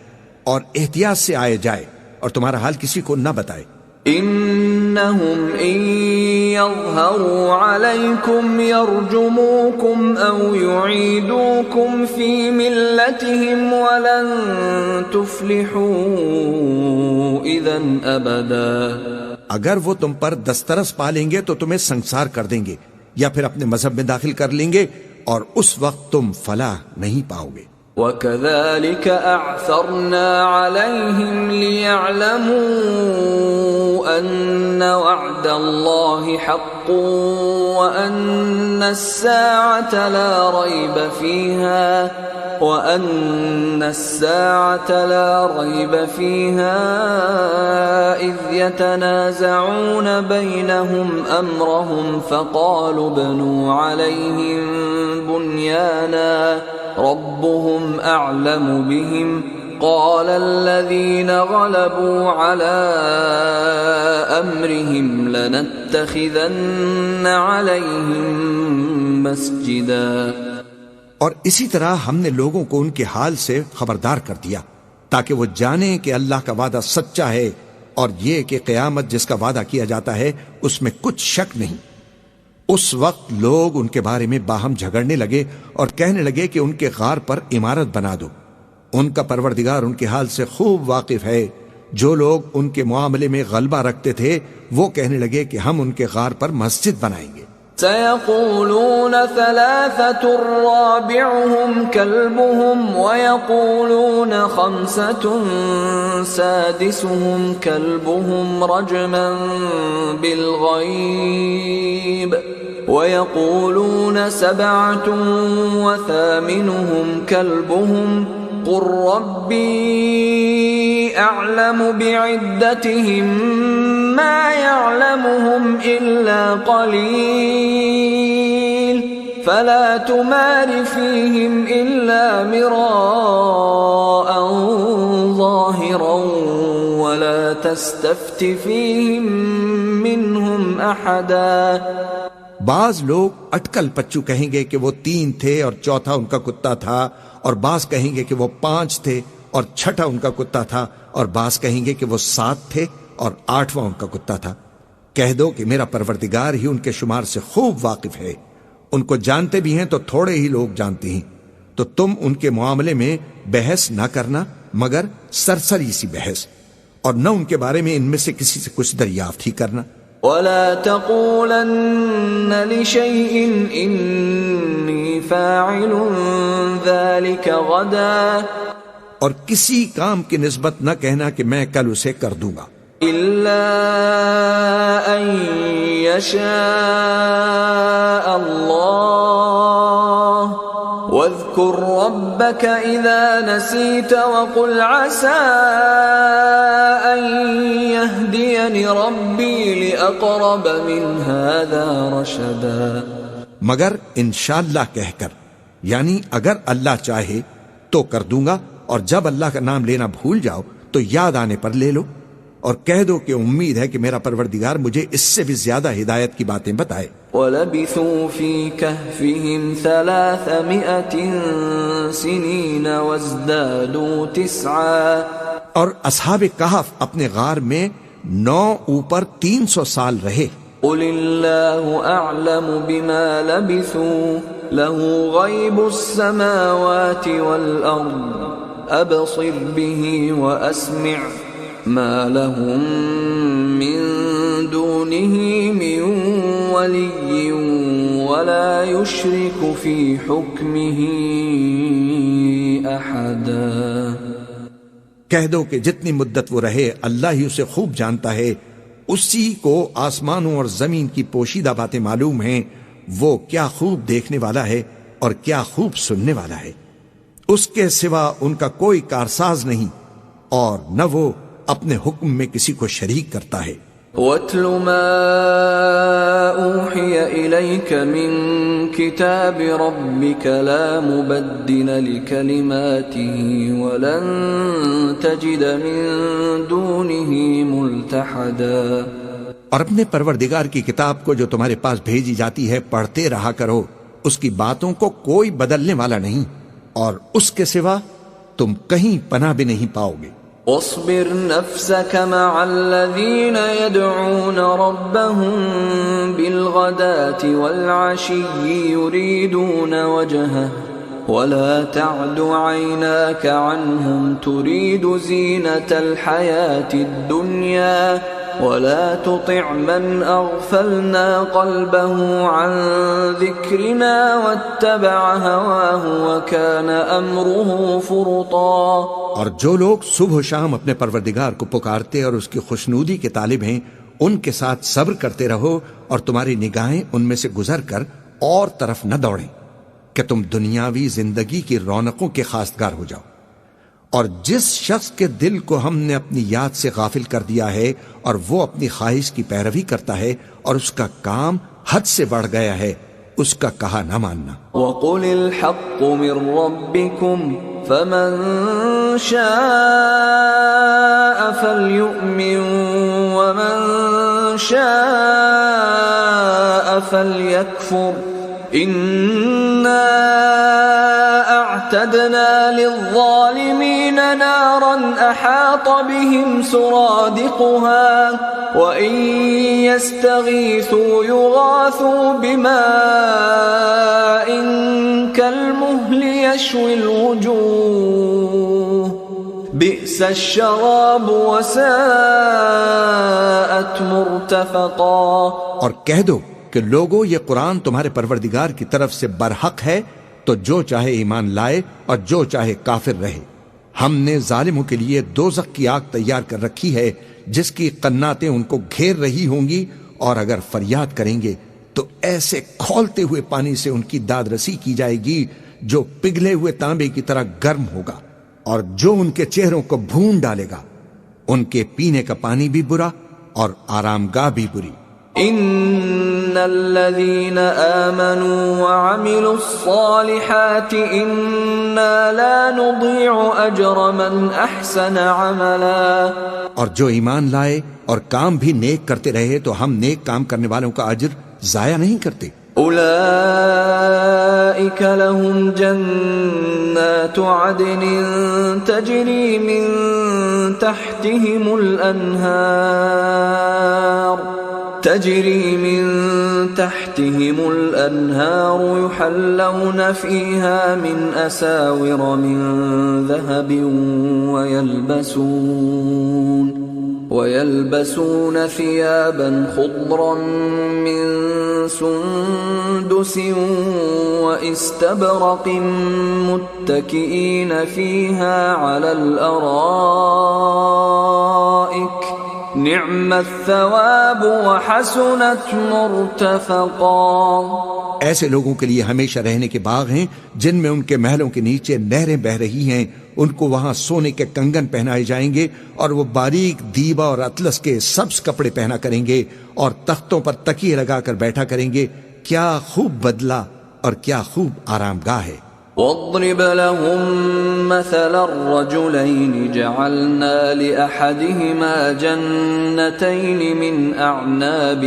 اور احتیاط سے آئے جائے اور تمہارا حال کسی کو نہ بتائے۔ إِنَّهُمْ إِن يَظْهَرُوا عَلَيْكُمْ يَرْجُمُوكُمْ أَوْ يُعِيدُوكُمْ فِي مِلَّتِهِمْ وَلَن تُفْلِحُوا إِذًا أَبَدًا۔ اگر وہ تم پر دسترس پالیں گے تو تمہیں سنسار کر دیں گے یا پھر اپنے مذہب میں داخل کر لیں گے، اور اس وقت تم فلاح نہیں پاؤ گے۔ وَكَذَلِكَ أَعْثَرْنَا عَلَيْهِمْ لِيَعْلَمُوا أَنَّ وَعْدَ اللَّهِ حَقٌّ وَأَنَّ السَّاعَةَ لَا رَيْبَ فِيهَا إِذْ يَتَنَازَعُونَ بَيْنَهُمْ أَمْرَهُمْ فَقَالُوا ابْنُوا عَلَيْهِمْ بُنْيَانًا رَبُّهُمْ أَعْلَمُ بِهِمْ قَالَ الَّذِينَ غَلَبُوا عَلَى أَمْرِهِمْ لَنَتَّخِذَنَّ عَلَيْهِمْ مَسْجِدًا۔ اور اسی طرح ہم نے لوگوں کو ان کے حال سے خبردار کر دیا تاکہ وہ جانیں کہ اللہ کا وعدہ سچا ہے اور یہ کہ قیامت جس کا وعدہ کیا جاتا ہے اس میں کچھ شک نہیں۔ اس وقت لوگ ان کے بارے میں باہم جھگڑنے لگے اور کہنے لگے کہ ان کے غار پر عمارت بنا دو۔ ان کا پروردگار ان کے حال سے خوب واقف ہے۔ جو لوگ ان کے معاملے میں غلبہ رکھتے تھے وہ کہنے لگے کہ ہم ان کے غار پر مسجد بنائیں گے۔ سيقولون ثلاثة رابعهم كلبهم ويقولون خمسة سادسهم كلبهم رجما بالغيب ويقولون سبعة وثامنهم كلبهم قل ربي أعلم بعدتهم ما يعلمهم إلا قليل فلا تمار فيهم إلا مراء ظاهرا ولا تستفت فيهم منهم أحدا۔ بعض لوگ اٹکل پچو کہیں گے کہ وہ 3 تھے اور چوتھا ان کا کتا تھا، اور بعض کہیں گے کہ وہ 5 تھے اور چھٹا ان کا کتا تھا، اور بعض کہیں گے کہ وہ 7 تھے اور 8واں ان کا کتا تھا۔ کہہ دو کہ میرا پروردگار ہی ان کے شمار سے خوب واقف ہے۔ ان کو جانتے بھی ہیں تو تھوڑے ہی لوگ جانتے ہیں، تو تم ان کے معاملے میں بحث نہ کرنا مگر سرسری سی بحث، اور نہ ان کے بارے میں ان میں سے کسی سے کچھ دریافت ہی کرنا۔ ولا تقولن لشيء إني فاعل ذلك غدا، اور کسی کام کی نسبت نہ کہنا کہ میں کل اسے کر دوں گا، إلا أن يشاء الله واذكر ربك إذا نسيت وقل عسى أن يهديني ربي لأقرب من هذا رشدا۔ مگر انشاءاللہ کہہ کر، یعنی اگر اللہ چاہے تو کر دوں گا، اور جب اللہ کا نام لینا بھول جاؤ تو یاد آنے پر لے لو، اور کہہ دو کہ امید ہے کہ میرا پروردگار مجھے اس سے بھی زیادہ ہدایت کی باتیں بتائے۔ وَلَبِثُوا فِي كَهْفِهِمْ 300 سِنِينَ وَازْدَادُوا 9۔ اور اصحاب کہف اپنے غار میں 9 اوپر 300 سال رہے۔ قُلِ اللَّهُ أَعْلَمُ بِمَا لَبِثُوا لَهُ غَيْبُ السَّمَاوَاتِ وَالْأَرْضِ أَبْصِرْ بِهِ وَأَسْمِعْ مَا لَهُم مِّن دُونِهِ مِن وَلِيٍّ وَلَا يُشْرِكُ فِي حُكْمِهِ أَحَدًا۔ کہہ دو کہ جتنی مدت وہ رہے اللہ ہی اسے خوب جانتا ہے، اسی کو آسمانوں اور زمین کی پوشیدہ باتیں معلوم ہیں، وہ کیا خوب دیکھنے والا ہے اور کیا خوب سننے والا ہے۔ اس کے سوا ان کا کوئی کارساز نہیں، اور نہ وہ اپنے حکم میں کسی کو شریک کرتا ہے۔ وَاتْلُ مَا أُوحِيَ إِلَيْكَ مِن كِتَابِ رَبِّكَ لَا مُبَدِّلَ لِكَلِمَاتِهِ وَلَن تَجِدَ مِن دُونِهِ مُلْتَحَدًا۔ اور اپنے پروردگار کی کتاب کو جو تمہارے پاس بھیجی جاتی ہے پڑھتے رہا کرو، اس کی باتوں کو کوئی بدلنے والا نہیں، اور اس کے سوا تم کہیں پناہ بھی نہیں پاؤ گے۔ واصبر نفسك مع الذين يدعون ربهم بالغداة والعشي يريدون وجهه ولا تعد عيناك عنهم تريد زينة الحياة الدنيا ولا تطع من أغفلنا قلبه عن ذكرنا واتبع هواه وكان أمره فرطا۔ اور جو لوگ صبح و شام اپنے پروردگار کو پکارتے اور اس کی خوشنودی کے طالب ہیں، ان کے ساتھ صبر کرتے رہو، اور تمہاری نگاہیں ان میں سے گزر کر اور طرف نہ دوڑیں کہ تم دنیاوی زندگی کی رونقوں کے خواستگار ہو جاؤ۔ اور جس شخص کے دل کو ہم نے اپنی یاد سے غافل کر دیا ہے اور وہ اپنی خواہش کی پیروی کرتا ہے اور اس کا کام حد سے بڑھ گیا ہے، اس کا کہا نہ ماننا۔ وَقُلِ الْحَقُّ مِن رَّبِّكُمْ فَمَن شَاءَ فَلْيُؤْمِن وَمَن شَاءَ فَلْيَكْفُرْ إِنَّا وأعتدنا للظالمين نارا أحاط بهم سرادقها وإن يستغيثوا يغاثوا بماء كالمهل يشوي الوجوه بئس الشراب وساءت مرتفقا۔ اور کہہ دو کہ لوگو یہ قرآن تمہارے پروردگار کی طرف سے برحق ہے، تو جو چاہے ایمان لائے اور جو چاہے کافر رہے۔ ہم نے ظالموں کے لیے دوزخ کی آگ تیار کر رکھی ہے جس کی قناتیں ان کو گھیر رہی ہوں گی، اور اگر فریاد کریں گے تو ایسے کھولتے ہوئے پانی سے ان کی داد رسی کی جائے گی جو پگھلے ہوئے تانبے کی طرح گرم ہوگا، اور جو ان کے چہروں کو بھون ڈالے گا۔ ان کے پینے کا پانی بھی برا اور آرام گاہ بھی بری۔ ان الذين آمنوا وعملوا الصالحات انا لا نضيع اجر من احسن عملا، اور جو ایمان لائے اور کام بھی نیک کرتے رہے تو ہم نیک کام کرنے والوں کا اجر ضائع نہیں کرتے۔ اولئك لهم جنات عدن تجري من تحتهم الأنهار يحلون فيها من أساور من ذهب ويلبسون ثيابا خضرا من سندس واستبرق متكئين فيها على الأرائك نعم الثواب وحسنت مرتفقا۔ ایسے لوگوں کے لیے ہمیشہ رہنے کے باغ ہیں جن میں ان کے محلوں کے نیچے نہریں بہ رہی ہیں، ان کو وہاں سونے کے کنگن پہنائے جائیں گے اور وہ باریک دیبا اور اطلس کے سبز کپڑے پہنا کریں گے اور تختوں پر تکیے لگا کر بیٹھا کریں گے۔ کیا خوب بدلہ اور کیا خوب آرام گاہ ہے۔ واضرب لهم مثل الرجلين جعلنا لأحدهما جنتين من أعناب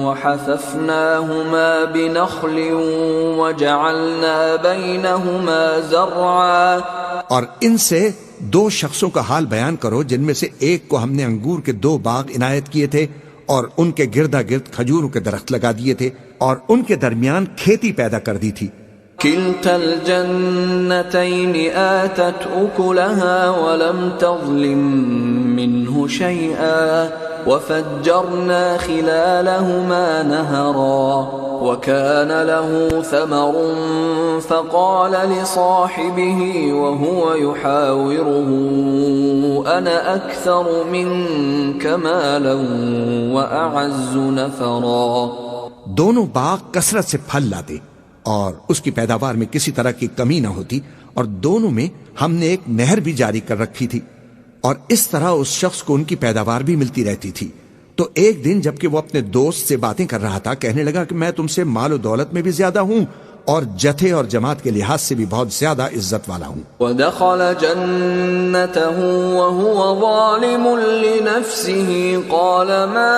وحففناهما بنخل وجعلنا بينهما زرعا۔ اور ان سے دو شخصوں کا حال بیان کرو جن میں سے ایک کو ہم نے انگور کے 2 باغ عنایت کیے تھے اور ان کے گردا گرد کھجوروں کے درخت لگا دیے تھے اور ان کے درمیان کھیتی پیدا کر دی تھی۔ كلتا الجنتين آتت أكلها ولم تظلم منه شيئا وفجرنا خلالهما نهرا وكان له ثمر فقال لصاحبه وهو يحاوره أنا أكثر منك مالا وأعز نفرا۔ دونوں باغ کثرت سے پھل لاتے اور اس کی پیداوار میں کسی طرح کی کمی نہ ہوتی، اور دونوں میں ہم نے ایک نہر بھی جاری کر رکھی تھی، اور اس طرح اس شخص کو ان کی پیداوار بھی ملتی رہتی تھی۔ تو ایک دن جبکہ وہ اپنے دوست سے باتیں کر رہا تھا، کہنے لگا کہ میں تم سے مال و دولت میں بھی زیادہ ہوں اور جتھے اور جماعت کے لحاظ سے بھی بہت زیادہ عزت والا ہوں۔ ودخل جنته وهو ظالم لنفسه قال ما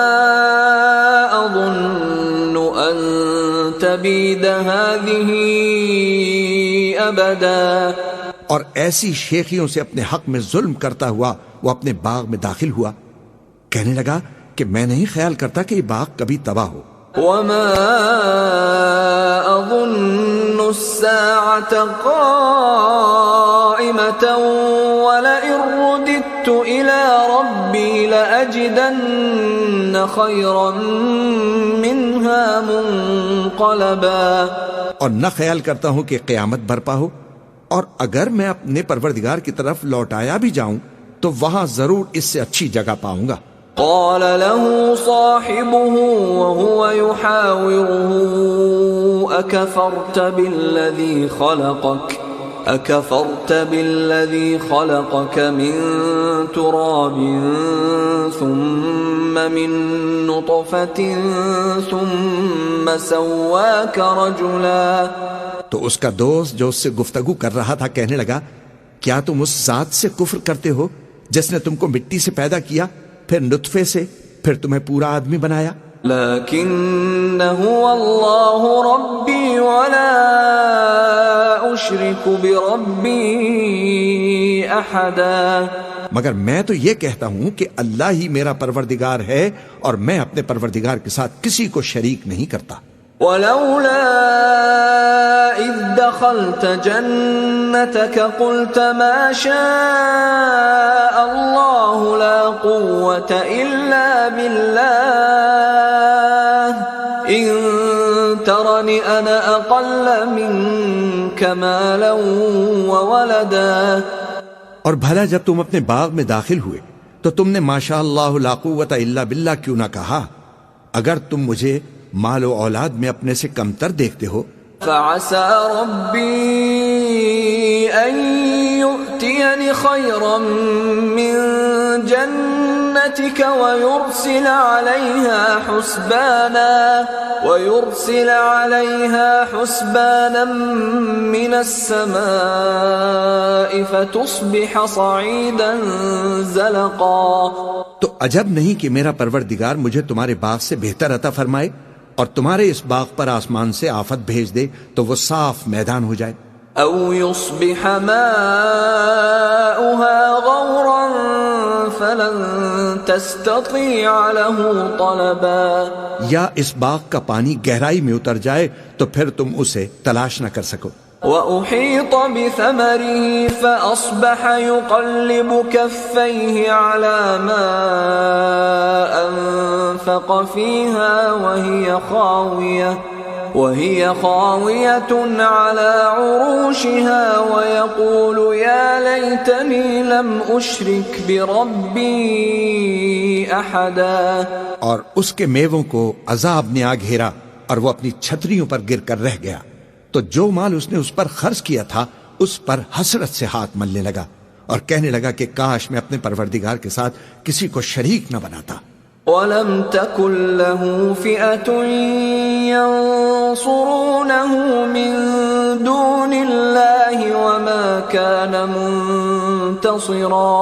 أظن أن تبيد هذه أبدا۔ اور ایسی شیخیوں سے اپنے حق میں ظلم کرتا ہوا وہ اپنے باغ میں داخل ہوا، کہنے لگا کہ میں نہیں خیال کرتا کہ یہ باغ کبھی تباہ ہو۔ وما أظن الساعة قائمة ولئن رددت إلى ربي لأجدن خيرا منها منقلبا۔ اور نہ خیال کرتا ہوں کہ قیامت برپا ہو، اور اگر میں اپنے پروردگار کی طرف لوٹایا بھی جاؤں تو وہاں ضرور اس سے اچھی جگہ پاؤں گا۔ قال له صاحبه وهو يحاوره أكفرت بالذي خلقك من تراب ثم من نطفة ثم سواك رجلا۔ تو اس کا دوست جو اس سے گفتگو کر رہا تھا کہنے لگا کیا تم اس ذات سے کفر کرتے ہو جس نے تم کو مٹی سے پیدا کیا، پھر نطفے سے، پھر تمہیں پورا آدمی بنایا؟ لكن هو الله ربي ولا أشرك بربي أحدا. مگر میں تو یہ کہتا ہوں کہ اللہ ہی میرا پروردگار ہے اور میں اپنے پروردگار کے ساتھ کسی کو شریک نہیں کرتا. ولولا إذ دخلت جنتك قلت ما شاء الله لا قوة إلا بالله إن ترني أنا أقل منك مالا وولدا. اور بھلا جب تم اپنے باغ میں داخل ہوئے تو تم نے ماشاء اللہ لا قوت الا باللہ کیوں نہ کہا؟ اگر تم مجھے مال و اولاد میں اپنے سے کمتر دیکھتے ہو. فعسى ربي أن يؤتيني خيرا من جنتك ويرسل عليها حسبانا من السماء فتصبح صعيدا زلقا. تو عجب نہیں کہ میرا پروردگار مجھے تمہارے باغ سے بہتر عطا فرمائے اور تمہارے اس باغ پر آسمان سے آفت بھیج دے تو وہ صاف میدان ہو جائے. او يصبح ماؤها غورا فلن تستطيع له طلبا. یا اس باغ کا پانی گہرائی میں اتر جائے تو پھر تم اسے تلاش نہ کر سکو. وأحيط بثمره فأصبح يقلب كفيه على ما أنفق فيها وهي خاوية على عروشها ويقول يا ليتني لم أشرك بربي أحدا. اور اس کے میووں کو عذاب نے آ گھیرا اور وہ اپنی چھتریوں پر گر کر رہ گیا. تو جو مال اس نے اس پر خرچ کیا تھا اس پر حسرت سے ہاتھ ملنے لگا اور کہنے لگا کہ کاش میں اپنے پروردگار کے ساتھ کسی کو شریک نہ بناتا. وَلَمْ تَكُنْ لَهُ فِئَةٌ يَنصُرُونَهُ مِن دُونِ اللَّهِ وَمَا كَانَ مُنتَصِرًا.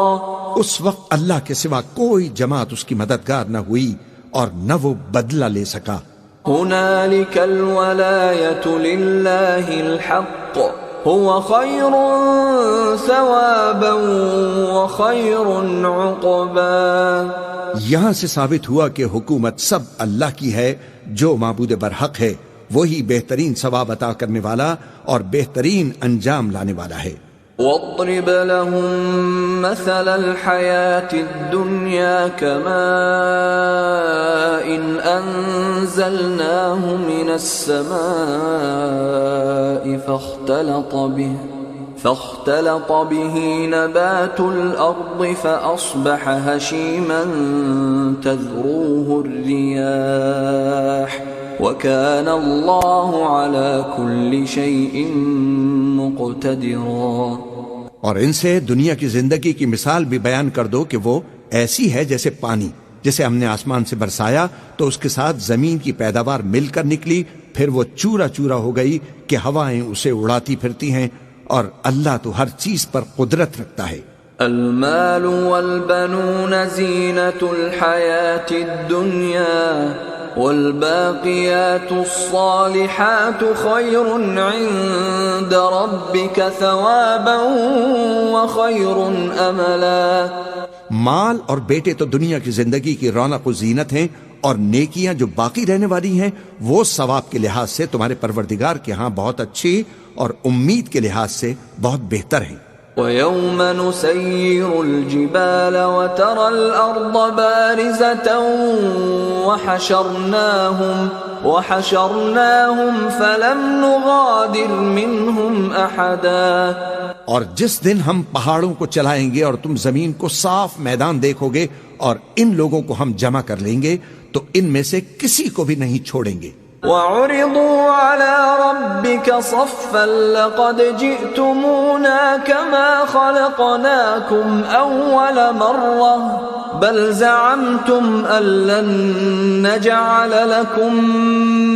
اس وقت اللہ کے سوا کوئی جماعت اس کی مددگار نہ ہوئی اور نہ وہ بدلہ لے سکا. هنالك الولاية لله الحق هو خير ثوابا وخير عقبا. یہاں سے ثابت ہوا کہ حکومت سب اللہ کی ہے جو معبود برحق ہے وہی بہترین ثواب عطا کرنے والا اور بہترین انجام لانے والا ہے. واضرب لهم مثل الحياة الدنيا كماء أنزلناه من السماء فاختلط به نبات الأرض فأصبح هشيما تذروه الرياح وكان الله على كل شيء مقتدرا. اور ان سے دنیا کی زندگی کی مثال بھی بیان کر دو کہ وہ ایسی ہے جیسے پانی جسے ہم نے آسمان سے برسایا تو اس کے ساتھ زمین کی پیداوار مل کر نکلی پھر وہ چورا چورا ہو گئی کہ ہوائیں اسے اڑاتی پھرتی ہیں اور اللہ تو ہر چیز پر قدرت رکھتا ہے. المال والبنون زینة الحیاة الدنیا والباقیات الصالحات خیر عند ربک ثوابا وخیر املا. مال اور بیٹے تو دنیا کی زندگی کی رونق و زینت ہیں اور نیکیاں جو باقی رہنے والی ہیں وہ ثواب کے لحاظ سے تمہارے پروردگار کے ہاں بہت اچھی اور امید کے لحاظ سے بہت بہتر ہیں. وَيَوْمَ نُسَيِّرُ الْجِبَالَ وَتَرَى الْأَرْضَ بَارِزَةً وَحَشَرْنَاهُمْ فَلَمْ نُغَادِرْ مِنْهُمْ أَحَدًا. اور جس دن ہم پہاڑوں کو چلائیں گے اور تم زمین کو صاف میدان دیکھو گے اور ان لوگوں کو ہم جمع کر لیں گے تو ان میں سے کسی کو بھی نہیں چھوڑیں گے. وَعُرِضُوا عَلَى رَبِّكَ صَفًّا لَقَدْ جِئْتُمُونَا كَمَا خَلَقْنَاكُمْ أَوَّلَ مَرَّةٍ بَلْ زَعَمْتُمْ أَن لَّن نَّجْعَلَ لَكُم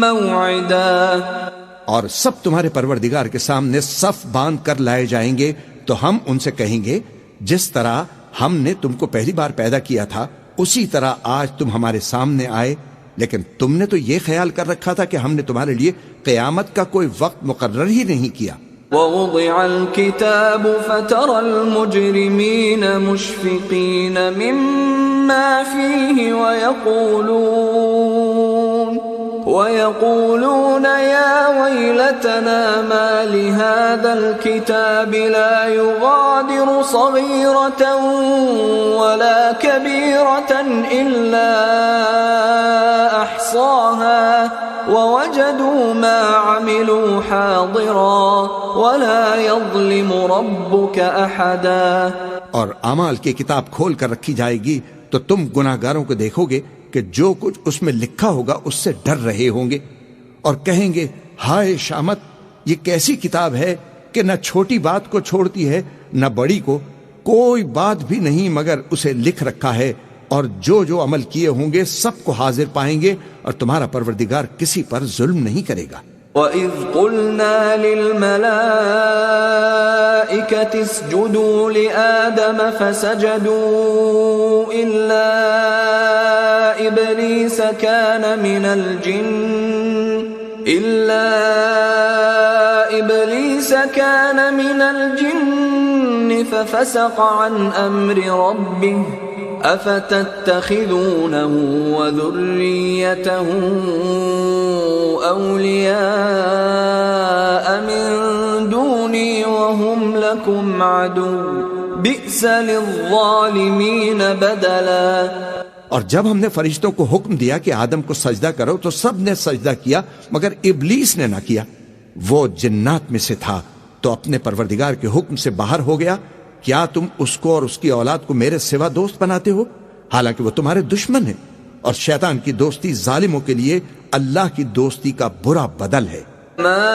مَّوْعِدًا. اور سب تمہارے پروردگار کے سامنے صف باندھ کر لائے جائیں گے تو ہم ان سے کہیں گے جس طرح ہم نے تم کو پہلی بار پیدا کیا تھا اسی طرح آج تم ہمارے سامنے آئے لیکن تم نے تو یہ خیال کر رکھا تھا کہ ہم نے تمہارے لیے قیامت کا کوئی وقت مقرر ہی نہیں کیا. ووضع الكتاب فترى المجرمين مشفقين مما فيه ويقولون يا ويلتنا ما لهذا الكتاب لا يغادر صغيرة ولا كبيرة إلا أحصاها ووجدوا ما عملوا حاضرا ولا يظلم ربك أحدا. اور اعمال کی کتاب کھول کر رکھی جائے گی تو تم گناہگاروں کو دیکھو گے کہ جو کچھ اس میں لکھا ہوگا اس سے ڈر رہے ہوں گے اور کہیں گے ہائے شامت، یہ کیسی کتاب ہے کہ نہ چھوٹی بات کو چھوڑتی ہے نہ بڑی کو، کوئی بات بھی نہیں مگر اسے لکھ رکھا ہے، اور جو جو عمل کیے ہوں گے سب کو حاضر پائیں گے، اور تمہارا پروردگار کسی پر ظلم نہیں کرے گا. وَإِذْ قُلْنَا لِلْمَلَائِكَةِ اسْجُدُوا لِآدَمَ فَسَجَدُوا إِلَّا إِبْلِيسَ كَانَ مِنَ الْجِنِّ فَفَسَقَ عَنْ أَمْرِ رَبِّهِ أَفَتَتَّخِذُونَهُ وَذُرِّيَّتَهُ أَوْلِيَاءَ مِن دُونِي وَهُمْ لَكُمْ عَدُوٌّ بِئْسَ لِلظَّالِمِينَ بَدَلًا. اور جب ہم نے فرشتوں کو حکم دیا کہ آدم کو سجدہ کرو تو سب نے سجدہ کیا مگر ابلیس نے نہ کیا. وہ جنات میں سے تھا تو اپنے پروردگار کے حکم سے باہر ہو گیا. کیا تم اس کو اور اس کی اولاد کو میرے سوا دوست بناتے ہو حالانکہ وہ تمہارے دشمن ہیں، اور شیطان کی دوستی ظالموں کے لیے اللہ کی دوستی کا برا بدل ہے. ما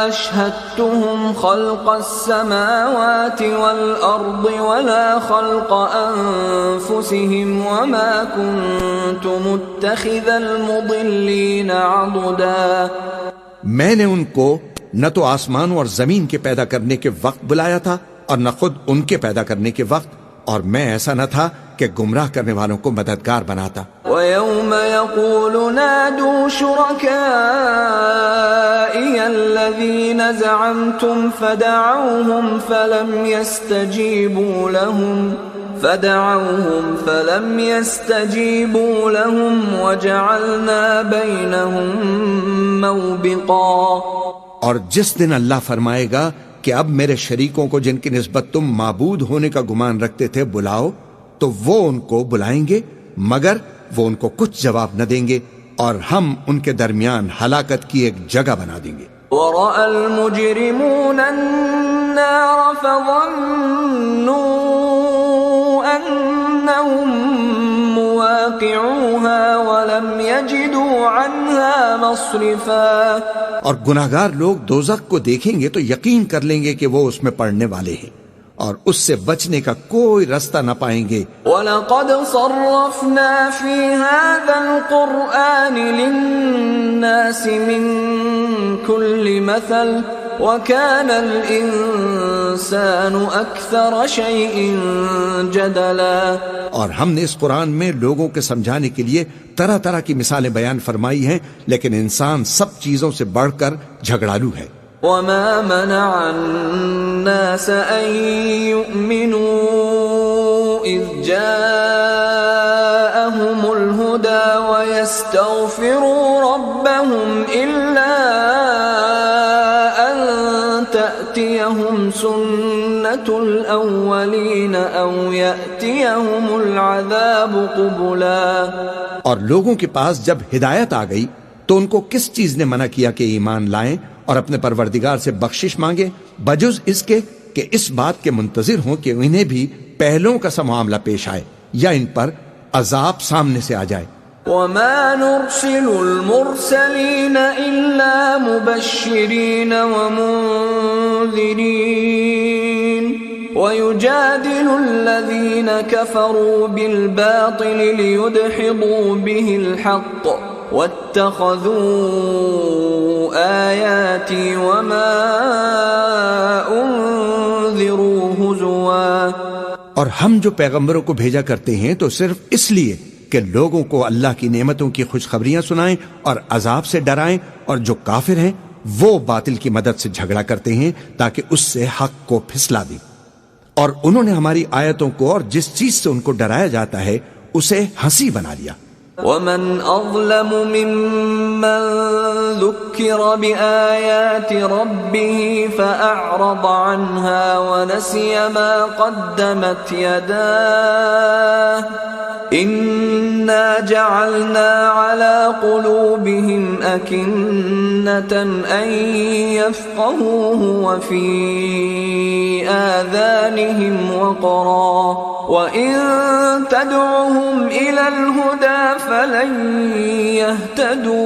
أشهدتهم خلق السماوات والأرض ولا خلق أنفسهم وما كنت متخذ المضلين عضدا. میں نے ان کو نہ تو آسمانوں اور زمین کے پیدا کرنے کے وقت بلایا تھا اور نہ خود ان کے پیدا کرنے کے وقت، اور میں ایسا نہ تھا کہ گمراہ کرنے والوں کو مددگار بناتا. وَيَوْمَ يَقُولُ نَادُوا شُرَكَائِيَ الَّذِينَ زَعَمْتُمْ فَدَعَوْهُمْ فَلَمْ يَسْتَجِيبُوا لَهُمْ وَجَعَلْنَا بَيْنَهُمْ مَوْبِقًا. اور جس دن اللہ فرمائے گا کہ اب میرے شریکوں کو جن کی نسبت تم معبود ہونے کا گمان رکھتے تھے بلاؤ، تو وہ ان کو بلائیں گے مگر وہ ان کو کچھ جواب نہ دیں گے، اور ہم ان کے درمیان ہلاکت کی ایک جگہ بنا دیں گے. وَرَأَى الْمُجْرِمُونَ النَّارَ فَظَنُّوا أَنَّهُمْ مُوَاقِعُوهَا وَلَمْ يَجِدُوا عَنْهَا مَصْرِفًا. اور گناہگار لوگ دوزخ کو دیکھیں گے تو یقین کر لیں گے کہ وہ اس میں پڑنے والے ہیں، اور اس سے بچنے کا کوئی رستہ نہ پائیں گے. وَلَقَدْ صَرَّفْنَا فِي هَذَا الْقُرْآنِ لِلنَّاسِ مِنْ كُلِّ مَثَلٍ وَكَانَ الْإِنسَانُ أَكْثَرَ شَيْءٍ جَدَلًا. اور ہم نے اس قرآن میں لوگوں کے سمجھانے کے لیے طرح طرح کی مثالیں بیان فرمائی ہیں، لیکن انسان سب چیزوں سے بڑھ کر جھگڑالو ہے. وَمَا مَنَعَ النَّاسَ أَن يُؤْمِنُوا إِذْ جَاءَهُمُ الْهُدَى وَيَسْتَغْفِرُوا رَبَّهُمْ إِلَّا أَن تَأْتِيَهُمْ سُنَّةُ الْأَوَّلِينَ أَوْ يَأْتِيَهُمُ الْعَذَابُ قُبُلًا. اور لوگوں کے پاس جب ہدایت آ گئی تو ان کو کس چیز نے منع کیا کہ ایمان لائیں اور اپنے پروردگار سے بخشش مانگے، بجز اس کے کہ اس بات کے منتظر ہوں کہ انہیں بھی پہلوں کا سا معاملہ پیش آئے یا ان پر عذاب سامنے سے آ جائے. وَمَا نُرْسِلُ الْمُرْسَلِينَ إِلَّا مُبَشِّرِينَ وَمُنذِرِينَ وَيُجَادِلُ الَّذِينَ كَفَرُوا بِالْبَاطِلِ لِيُدْحِضُوا بِهِ الْحَقَّ وَاتَّخَذُوا آيَاتِي وَمَا أُنذِرُوا هُزُوًا. اور ہم جو پیغمبروں کو بھیجا کرتے ہیں تو صرف اس لیے کہ لوگوں کو اللہ کی نعمتوں کی خوشخبریاں سنائیں اور عذاب سے ڈرائیں، اور جو کافر ہیں وہ باطل کی مدد سے جھگڑا کرتے ہیں تاکہ اس سے حق کو پھسلا دیں، اور انہوں نے ہماری آیتوں کو اور جس چیز سے ان کو ڈرایا جاتا ہے اسے ہنسی بنا لیا۔ ومن أظلم ممن ذكر بآيات ربه فأعرض عنها ونسي ما قدمت يداه إنا جعلنا على قلوبهم أكنة أن يفقهوه وفي آذانهم وقرا وإن تدعهم إلى الهدى فلن يهتدوا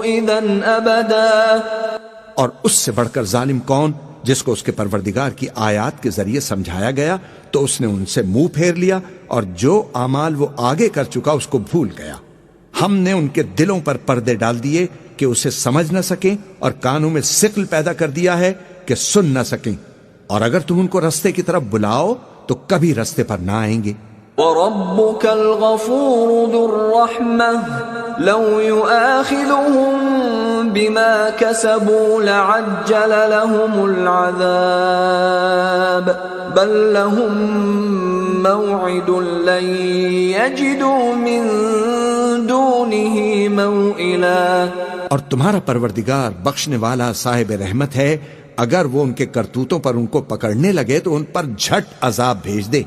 إذا أبدا۔ اور اس سے بڑھ کر ظالم کون جس کو اس کے پروردگار کی آیات کے ذریعے سمجھایا گیا تو اس نے ان سے منہ پھیر لیا، اور جو اعمال وہ آگے کر چکا اس کو بھول گیا۔ ہم نے ان کے دلوں پر پردے ڈال دیے کہ اسے سمجھ نہ سکیں، اور کانوں میں ثقل پیدا کر دیا ہے کہ سن نہ سکیں، اور اگر تم ان کو رستے کی طرف بلاؤ تو کبھی رستے پر نہ آئیں گے۔ وَرَبُّكَ الْغَفُورُ ذُو الرَّحْمَةِ لَوْ يُؤَاخِذُهُم بِمَا كَسَبُوا لَعَجَّلَ لَهُمُ الْعَذَابَ بَل لَّهُم مَّوْعِدٌ لَّن يَجِدُوا مِن دُونِهِ مَوْئِلًا۔ اور تمہارا پروردگار بخشنے والا صاحب رحمت ہے، اگر وہ ان کے کرتوتوں پر ان کو پکڑنے لگے تو ان پر جھٹ عذاب بھیج دے،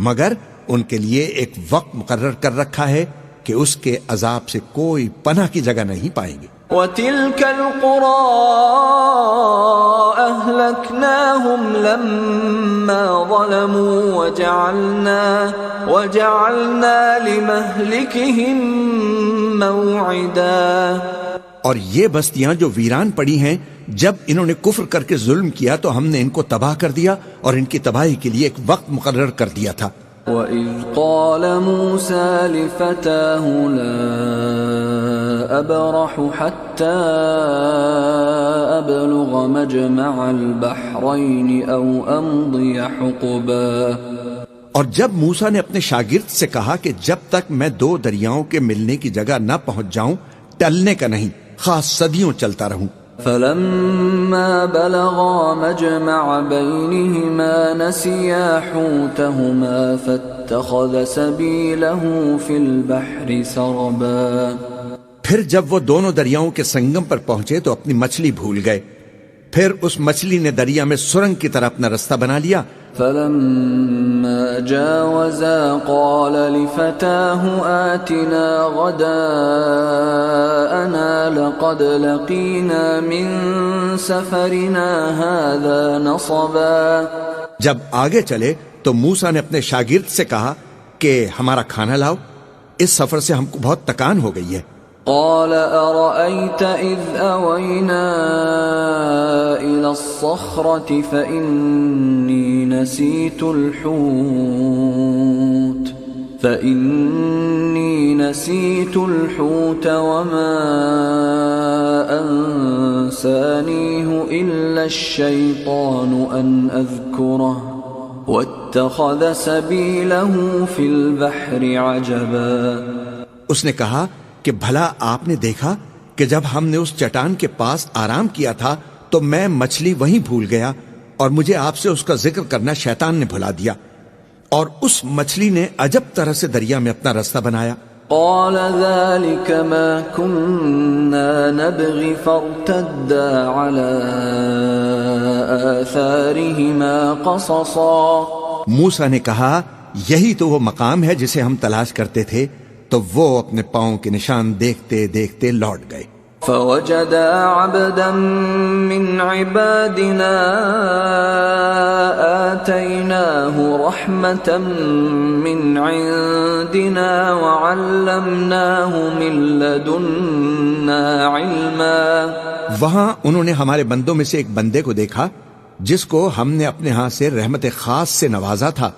مگر ان کے لیے ایک وقت مقرر کر رکھا ہے کہ اس کے عذاب سے کوئی پناہ کی جگہ نہیں پائیں گے۔ وَتِلْكَ الْقُرَىٰ أَهْلَكْنَاهُمْ لَمَّا ظَلَمُوا وَجَعَلْنَا لِمَهْلِكِهِم مَّوْعِدًا۔ اور یہ بستیاں جو ویران پڑی ہیں، جب انہوں نے کفر کر کے ظلم کیا تو ہم نے ان کو تباہ کر دیا اور ان کی تباہی کے لیے ایک وقت مقرر کر دیا تھا۔ وَإِذْ قَالَ مُوسَى لِفَتَاهُ لَا أَبْرَحُ حَتَّى أَبْلُغَ مَجْمَعَ الْبَحْرَيْنِ أَوْ أَمْضِيَ حُقُبًا۔ اور جب موسیٰ نے اپنے شاگرد سے کہا کہ جب تک میں دو دریاؤں کے ملنے کی جگہ نہ پہنچ جاؤں ٹلنے کا نہیں، خاص صدیوں چلتا رہوں۔ فَلَمَّا بَلَغَا مَجْمَعَ بَيْنِهِمَا نَسِيَا حُوتَهُمَا فَاتَّخَذَ سَبِيلَهُ فِي الْبَحْرِ سَرَبًا۔ پھر جب وہ دونوں دریاؤں کے سنگم پر پہنچے تو اپنی مچھلی بھول گئے، پھر اس مچھلی نے دریا میں سرنگ کی طرح اپنا رستہ بنا لیا۔ فَلَمَّا جَاوَزَا قَالَ لِفَتَاهُ آتِنَا غَدَاءَنَا لَقَدْ لَقِينَا مِن سَفَرِنَا هَذَا نَصَبًا۔ جب آگے چلے تو موسیٰ نے اپنے شاگرد سے کہا کہ ہمارا کھانا لاؤ، اس سفر سے ہم کو بہت تکان ہو گئی ہے۔ قال أرأيت إذ أوينا إلى الصخرة فإني نسيت الحوت وما أنسانيه إلا الشيطان أن أذكره واتخذ سبيله في البحر عجبا۔ اس نے کہا کہ بھلا آپ نے دیکھا کہ جب ہم نے اس چٹان کے پاس آرام کیا تھا تو میں مچھلی وہیں بھول گیا، اور مجھے آپ سے اس کا ذکر کرنا شیطان نے بھلا دیا، اور اس مچھلی نے عجب طرح سے دریا میں اپنا رستہ بنایا۔ قال ذلك ما كنا نبغي فارتدا على آثارهما قصصا۔ موسیٰ نے کہا یہی تو وہ مقام ہے جسے ہم تلاش کرتے تھے، تو وہ اپنے پاؤں کے نشان دیکھتے دیکھتے لوٹ گئے۔ فوجدا عبدا من عبادنا آتيناه رحمة من عندنا وعلمناه من لدنا علما۔ وہاں انہوں نے ہمارے بندوں میں سے ایک بندے کو دیکھا جس کو ہم نے اپنے ہاں سے رحمت خاص سے نوازا تھا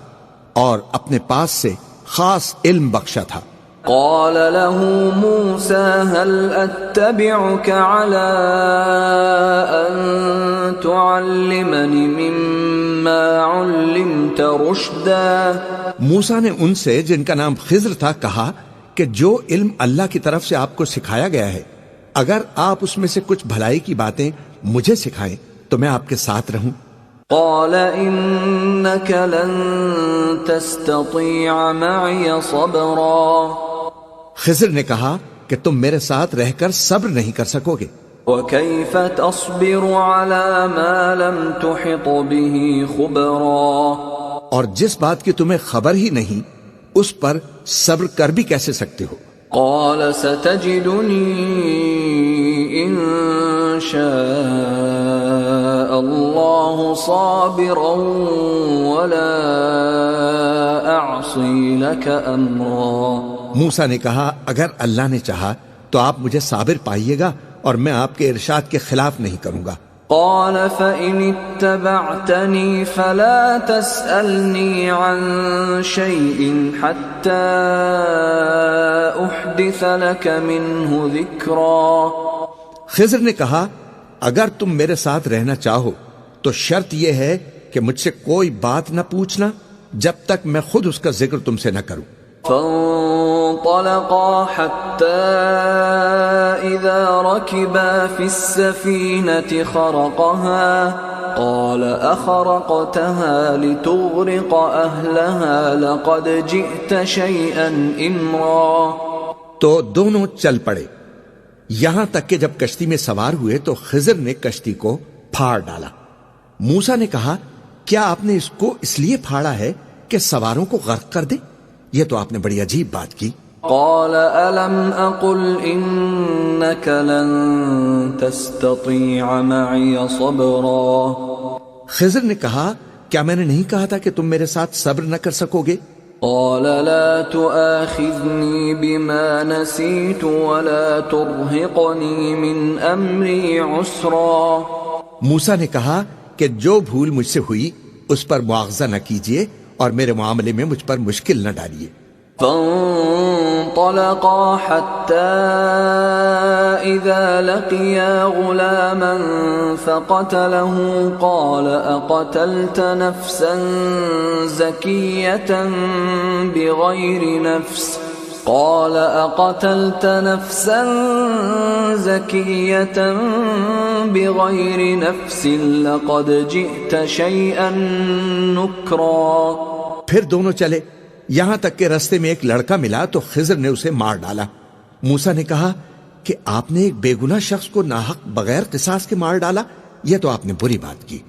اور اپنے پاس سے خاص علم بخشا تھا۔ قال له موسى هل أتبعك على أن تعلمني مما علمت رشدا۔ موسیٰ نے ان سے جن کا نام خضر تھا کہا کہ جو علم اللہ کی طرف سے آپ کو سکھایا گیا ہے اگر آپ اس میں سے کچھ بھلائی کی باتیں مجھے سکھائیں تو میں آپ کے ساتھ رہوں۔ قال إنك لن تستطيع معي صبرا خضر نے کہا کہ تم میرے ساتھ رہ کر صبر نہیں کر سکو گے، وكيف تصبر على ما لم تحط به خبرا، اور جس بات کی تمہیں خبر ہی نہیں اس پر صبر کر بھی کیسے سکتے ہو؟ قال ستجدني إن شاء الله صابرا ولا أعصي لك أمرا۔ موسیٰ نے کہا اگر اللہ نے چاہا تو آپ مجھے صابر پائیے گا اور میں آپ کے ارشاد کے خلاف نہیں کروں گا۔ قال فإن اتبعتني فلا تسألني عن شيء حتى أحدث لك منه ذكرا۔ خضر نے کہا اگر تم میرے ساتھ رہنا چاہو تو شرط یہ ہے کہ مجھ سے کوئی بات نہ پوچھنا جب تک میں خود اس کا ذکر تم سے نہ کروں۔ فانطلقا حتى إذا ركبا في السفينة خرقها قال أخرقتها لتغرق أهلها لقد جئت شيئا إمرا۔ تو دونوں چل پڑے یہاں تک کہ جب کشتی میں سوار ہوئے تو خضر نے کشتی کو پھاڑ ڈالا۔ موسیٰ نے کہا کیا آپ نے اس کو اس لیے پھاڑا ہے کہ سواروں کو غرق کر دے؟ یہ تو آپ نے بڑی عجیب بات کی۔ قال ألم أقل إنك لن تستطيع معي صبرا۔ خضر نے کہا کیا میں نے نہیں کہا تھا کہ تم میرے ساتھ صبر نہ کر سکو گے؟ قال لا تؤاخذني بما نسيت ولا ترهقني من أمري عسرا۔ موسیٰ نے کہا کہ جو بھول مجھ سے ہوئی اس پر مواخذہ نہ کیجیے اور میرے معاملے میں مجھ پر مشکل نہ ڈالیے۔ فانطلقا حتى إذا لقيا غلاما فقتله قال أقتلت نفسا زكية بغير نفس قال أقتلت نفسا زكية بغير نفس لقد جئت شيئا نكرا۔ پھر دونوں چلے یہاں تک کہ رستے میں ایک لڑکا ملا تو خضر نے اسے مار ڈالا۔ موسیٰ نے کہا کہ آپ نے ایک بے گناہ شخص کو ناحق بغیر قصاص کے مار ڈالا، یہ تو آپ نے بری بات کی۔